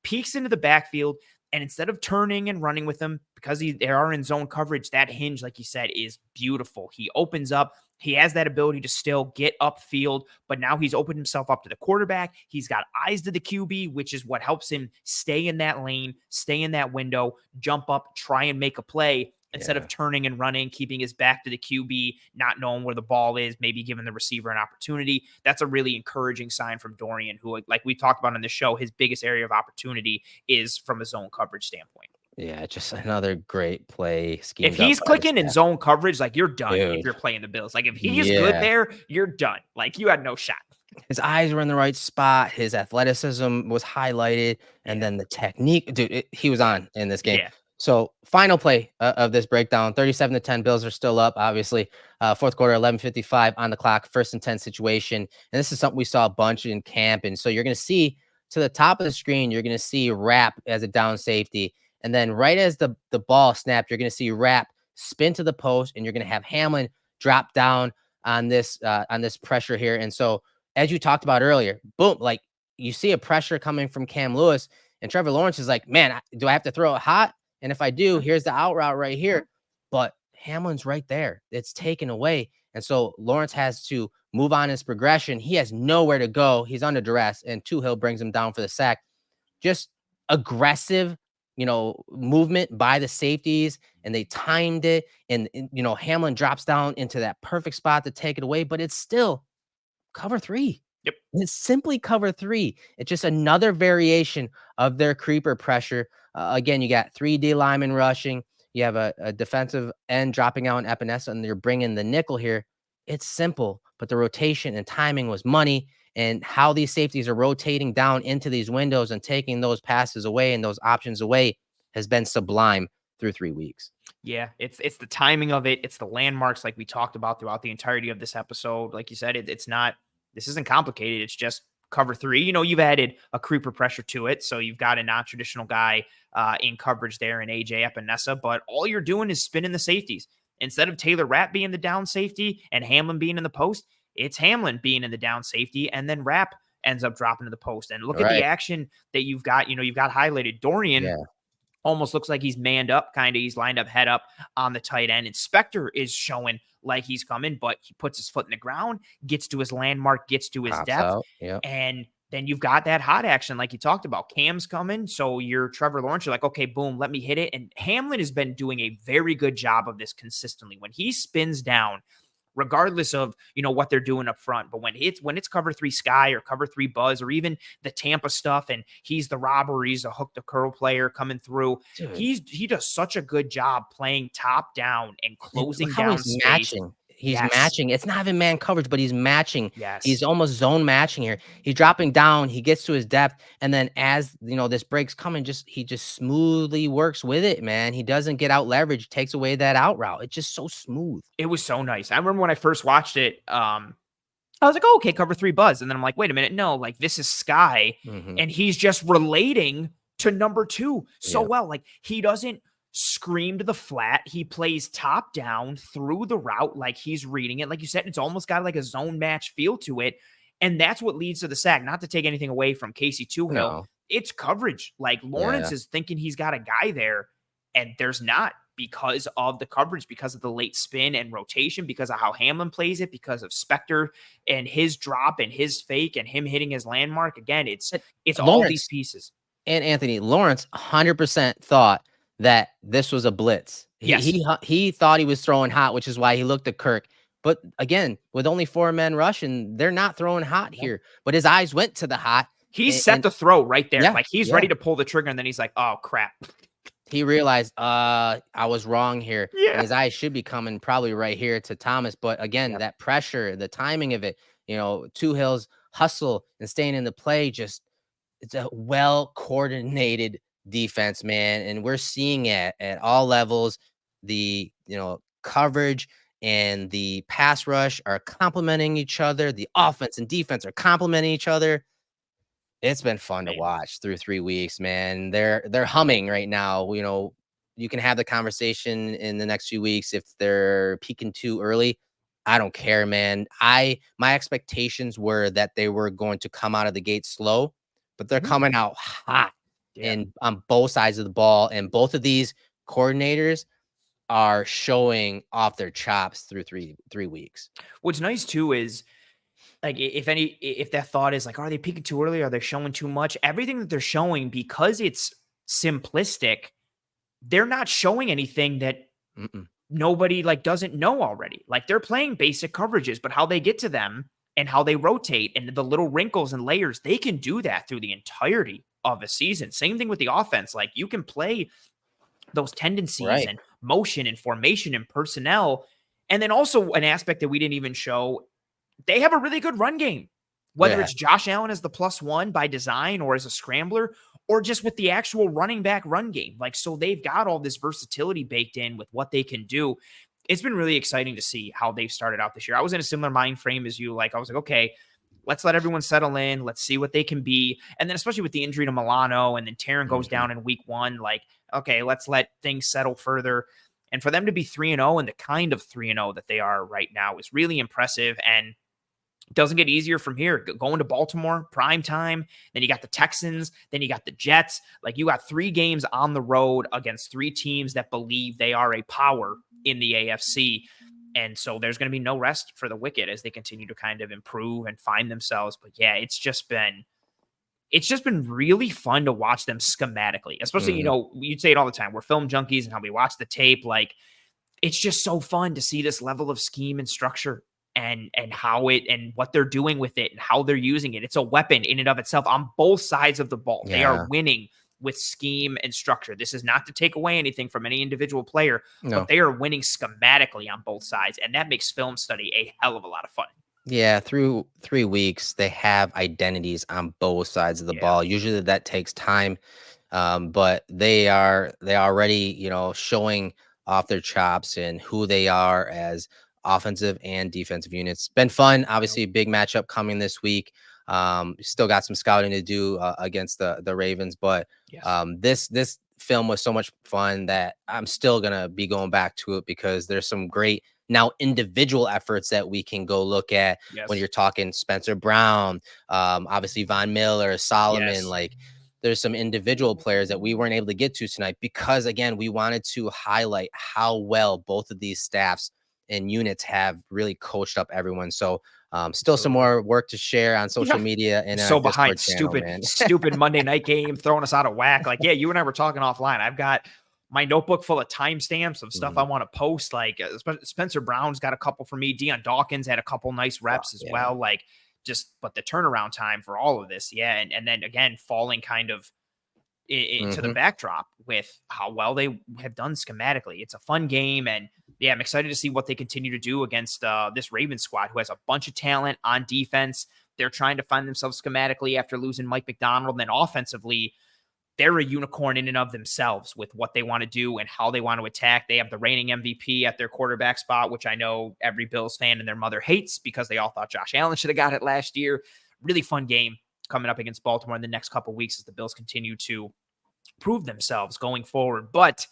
peeks into the backfield, and instead of turning and running with them, because they are in zone coverage, that hinge, like you said, is beautiful. He opens up. He has that ability to still get upfield, but now he's opened himself up to the quarterback. He's got eyes to the QB, which is what helps him stay in that lane, stay in that window, jump up, try and make a play instead of turning and running, keeping his back to the QB, not knowing where the ball is, maybe giving the receiver an opportunity. That's a really encouraging sign from Dorian, who, like we talked about on the show, his biggest area of opportunity is from a zone coverage standpoint. Yeah, just another great play scheme. If he's clicking in zone coverage, like you're done. If you're playing the Bills, like if he's good there, you're done. Like you had no shot. His eyes were in the right spot. His athleticism was highlighted, and then the technique, dude, he was on in this game. Yeah. So final play of this breakdown, 37-10, Bills are still up, obviously. Fourth quarter, 11:55 on the clock, 1st and 10 situation. And this is something we saw a bunch in camp. And so you're going to see to the top of the screen, you're going to see Rap as a down safety. And then right as the ball snapped, you're going to see Rap spin to the post, and you're going to have Hamlin drop down on this pressure here. And so as you talked about earlier, boom, like you see a pressure coming from Cam Lewis, and Trevor Lawrence is like, man, do I have to throw it hot? And if I do, here's the out route right here. But Hamlin's right there. It's taken away. And so Lawrence has to move on his progression. He has nowhere to go. He's under duress, and Tuhill brings him down for the sack. Just aggressive, movement by the safeties, and they timed it. And Hamlin drops down into that perfect spot to take it away, but it's still cover 3. Yep. It's simply cover 3. It's just another variation of their creeper pressure. Again, you got 3 D linemen rushing. You have a defensive end dropping out in Epenesa, and you're bringing the nickel here. It's simple, but the rotation and timing was money, and how these safeties are rotating down into these windows and taking those passes away and those options away has been sublime through 3 weeks. Yeah, it's the timing of it. It's the landmarks like we talked about throughout the entirety of this episode. Like you said, it's not, this isn't complicated. It's just cover 3. You've added a creeper pressure to it. So you've got a non-traditional guy in coverage there in AJ Epenesa, but all you're doing is spinning the safeties. Instead of Taylor Rapp being the down safety and Hamlin being in the post, it's Hamlin being in the down safety, and then Rapp ends up dropping to the post. And look at the action that you've got. You've got highlighted. Dorian almost looks like he's manned up, kind of. He's lined up head up on the tight end. And Spector is showing like he's coming, but he puts his foot in the ground, gets to his landmark, gets to his depth. And then you've got that hot action like you talked about. Cam's coming, so you're Trevor Lawrence. You're like, okay, boom, let me hit it. And Hamlin has been doing a very good job of this consistently. When he spins down, regardless of, what they're doing up front. But when it's cover 3 Sky or cover 3 Buzz or even the Tampa stuff, and he's the robber, he's a hook the curl player coming through. Dude. He does such a good job playing top down and closing down space. Matching. He's matching. It's not even man coverage, but he's matching. Yes. He's almost zone matching here. He's dropping down. He gets to his depth. And then as, this break's coming, he just smoothly works with it, man. He doesn't get out leverage, takes away that out route. It's just so smooth. It was so nice. I remember when I first watched it, I was like, oh, okay, cover 3 Buzz. And then I'm like, wait a minute. No, like this is Sky. And he's just relating to number 2 so well. Like he doesn't scream to the flat. He plays top down through the route like he's reading it. Like you said, it's almost got like a zone match feel to it. And that's what leads to the sack. Not to take anything away from Casey Tuhill. No. It's coverage. Like Lawrence is thinking he's got a guy there, and there's not, because of the coverage, because of the late spin and rotation, because of how Hamlin plays it, because of Spector and his drop and his fake and him hitting his landmark. Again, it's all these pieces. And Anthony, Lawrence 100% thought that this was a blitz. He thought he was throwing hot, which is why he looked at Kirk. But again, with only 4 men rushing, they're not throwing hot here. But his eyes went to the hot, He's set And to throw right there. yeah, Like he's yeah. ready to pull the trigger, and then he's like, "Oh crap." He realized, I was wrong here, and Yeah. his eyes should be coming probably right here to Thomas. But again, Yep. that pressure, the timing of it, Two Hills hustle and staying in the play, just it's a well coordinated defense, man, and we're seeing it at all levels. The coverage and the pass rush are complementing each other. The offense and defense are complementing each other. It's been fun to Man. watch through 3 weeks, man. They're humming right now. You can have the conversation in the next few weeks if they're peaking too early. I don't care, man. My expectations were that they were going to come out of the gate slow, but they're Mhm. coming out hot Yeah. and on both sides of the ball. And both of these coordinators are showing off their chops through three weeks. What's nice too is like if that thought is like, are they peaking too early? Are they showing too much? Everything that they're showing, because it's simplistic, they're not showing anything that Mm-mm. nobody like doesn't know already. Like they're playing basic coverages, but how they get to them and how they rotate and the little wrinkles and layers, they can do that through the entirety of a season. Same thing with the offense. Like you can play those tendencies Right. and motion and formation and personnel. And then also an aspect that we didn't even show, they have a really good run game. Whether Yeah. it's Josh Allen as the +1 by design or as a scrambler, or just with the actual running back run game. Like, so they've got all this versatility baked in with what they can do. It's been really exciting to see how they've started out this year. I was in a similar mind frame as you. Like, I was like, okay, let's let everyone settle in. Let's see what they can be. And then, especially with the injury to Milano, and then Taryn goes Mhm. down in week 1, like, okay, let's let things settle further. And for them to be 3-0 and the kind of 3-0 that they are right now is really impressive. And doesn't get easier from here. Going to Baltimore, prime time. Then you got the Texans. Then you got the Jets. Like you got 3 games on the road against 3 teams that believe they are a power in the AFC. And so there's going to be no rest for the Wicked as they continue to kind of improve and find themselves. But yeah, it's just been really fun to watch them schematically, especially, Mhm. you'd say it all the time. We're film junkies and how we watch the tape. Like it's just so fun to see this level of scheme and structure and how it and what they're doing with it and how they're using it. It's a weapon in and of itself on both sides of the ball. They are Yeah. winning with scheme and structure. This is not to take away anything from any individual player, but No. they are winning schematically on both sides. And that makes film study a hell of a lot of fun. Yeah, through 3 weeks, they have identities on both sides of the Yeah. ball. Usually that takes time, but they already, showing off their chops and who they are as offensive and defensive units. Been fun. Yep. Obviously, big matchup coming this week. Still got some scouting to do against the Ravens, but Yes. this film was so much fun that I'm still gonna be going back to it because there's some great now individual efforts that we can go look at when Yes. you're talking Spencer Brown, obviously Von Miller, Solomon. Yes. Like there's some individual players that we weren't able to get to tonight because again we wanted to highlight how well both of these staffs and units have really coached up everyone. So still some Absolutely. more work to share on social Yeah. media I'm and in our so behind. Discord channel, Stupid, man. stupid Monday night game throwing us out of whack. Like, yeah, you and I were talking offline. I've got my notebook full of timestamps of stuff I Mhm. want to post. Like Spencer Brown's got a couple for me. Deion Dawkins had a couple nice Wow, reps as yeah. well. Like, but the turnaround time for all of this, yeah, and then again falling kind of to the Hmm. backdrop with how well they have done schematically. It's a fun game, and yeah, I'm excited to see what they continue to do against this Ravens squad, who has a bunch of talent on defense. They're trying to find themselves schematically after losing Mike McDonald, and then offensively, they're a unicorn in and of themselves with what they want to do and how they want to attack. They have the reigning MVP at their quarterback spot, which I know every Bills fan and their mother hates because they all thought Josh Allen should have got it last year. Really fun game coming up against Baltimore in the next couple of weeks as the Bills continue to prove themselves going forward. But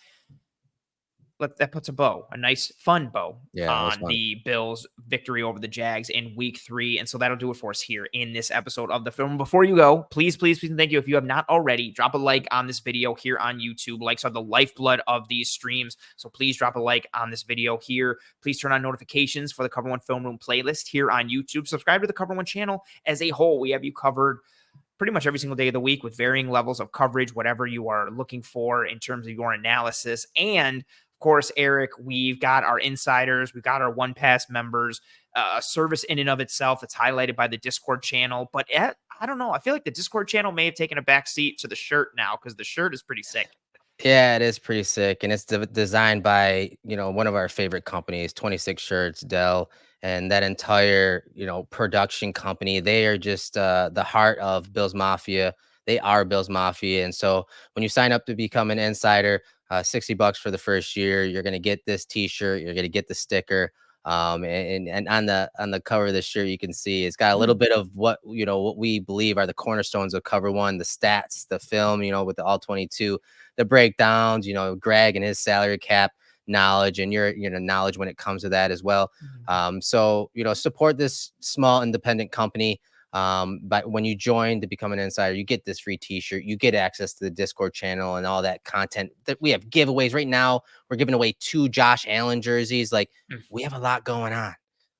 that puts a nice fun bow Yeah, it was on fun. the Bills' victory over the Jags in week 3. And so that'll do it for us here in this episode of the film. Before you go, please, please, please, and thank you. If you have not already, drop a like on this video here on YouTube. Likes are the lifeblood of these streams. So please drop a like on this video here. Please turn on notifications for the Cover One Film Room playlist here on YouTube. Subscribe to the Cover One channel as a whole. We have you covered pretty much every single day of the week with varying levels of coverage, whatever you are looking for in terms of your analysis. And of course, Eric, we've got our insiders, we've got our One Pass members, a service in and of itself that's highlighted by the Discord channel. But I don't know. I feel like the Discord channel may have taken a back seat to the shirt now because the shirt is pretty sick. Yeah, it is pretty sick, and it's designed by, one of our favorite companies, 26 Shirts, Dell, and that entire, production company. They are just the heart of Bills Mafia. They are Bills Mafia, and so when you sign up to become an insider, $60 for the first year, you're gonna get this T-shirt, you're gonna get the sticker. And on the cover of the shirt, you can see it's got a little bit of what we believe are the cornerstones of Cover One, the stats, the film, with the all 22, the breakdowns, Greg and his salary cap knowledge and your knowledge when it comes to that as well. So support this small independent company. But when you join to become an insider, you get this free T-shirt, you get access to the Discord channel and all that content. That we have giveaways right now. We're giving away 2 Josh Allen jerseys. Like, we have a lot going on.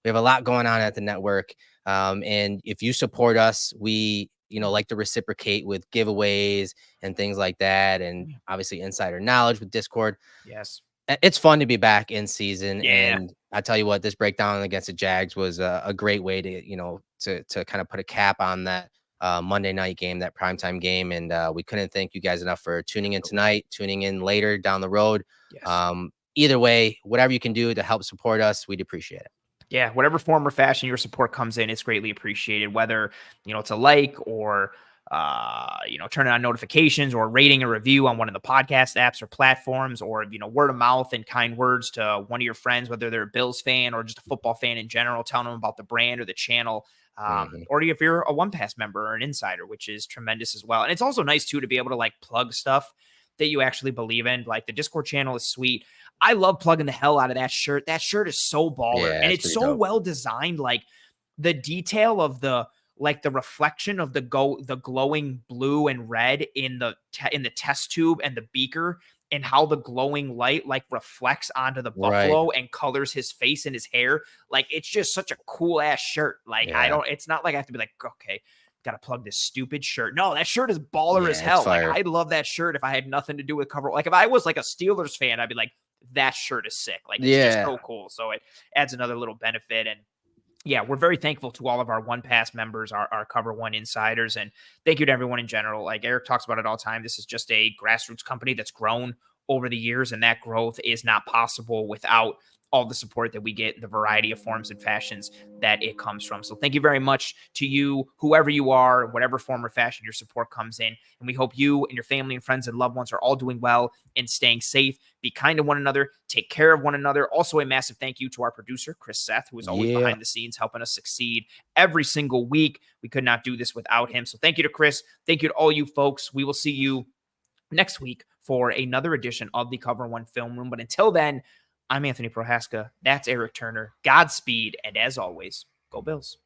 We have a lot going on at the network. And if you support us, we like to reciprocate with giveaways and things like that, and obviously insider knowledge with Discord. Yes. It's fun to be back in season. Yeah. And I tell you what, this breakdown against the Jags was a great way to kind of put a cap on that Monday night game, that primetime game. And we couldn't thank you guys enough for tuning in tonight, tuning in later down the road. Yes. Either way, whatever you can do to help support us, we'd appreciate it. Yeah, whatever form or fashion your support comes in, it's greatly appreciated. Whether it's a like or turning on notifications or rating a review on one of the podcast apps or platforms, or word of mouth and kind words to one of your friends, whether they're a Bills fan or just a football fan in general, telling them about the brand or the channel. Or if you're a One Pass member or an insider, which is tremendous as well. And it's also nice too to be able to like plug stuff that you actually believe in. Like the Discord channel is sweet. I love plugging the hell out of that shirt. That shirt is so baller, Yeah, and it's it's pretty so dope. well designed. Like the detail of the reflection of the glowing blue and red in the test tube and the beaker, and how the glowing light like reflects onto the Right. buffalo and colors his face and his hair. Like, it's just such a cool ass shirt. Like, Yeah. it's not like I have to be like, okay, gotta plug this stupid shirt. No, that shirt is baller as Yeah, it's hell. Like, fire. I'd love that shirt if I had nothing to do with cover. Like, if I was like a Steelers fan, I'd be like, that shirt is sick. Like, it's just Yeah. so cool. So it adds another little benefit. And yeah, we're very thankful to all of our One Pass members, our Cover One insiders, and thank you to everyone in general. Like Eric talks about it all the time. This is just a grassroots company that's grown over the years, and that growth is not possible without all the support that we get, the variety of forms and fashions that it comes from. So thank you very much to you, whoever you are, whatever form or fashion your support comes in. And we hope you and your family and friends and loved ones are all doing well and staying safe. Be kind to one another, take care of one another. Also, a massive thank you to our producer, Chris Seth, who is always Yeah. behind the scenes helping us succeed every single week. We could not do this without him. So thank you to Chris. Thank you to all you folks. We will see you next week for another edition of the Cover One Film Room. But until then, I'm Anthony Prohaska. That's Eric Turner. Godspeed. And as always, go Bills.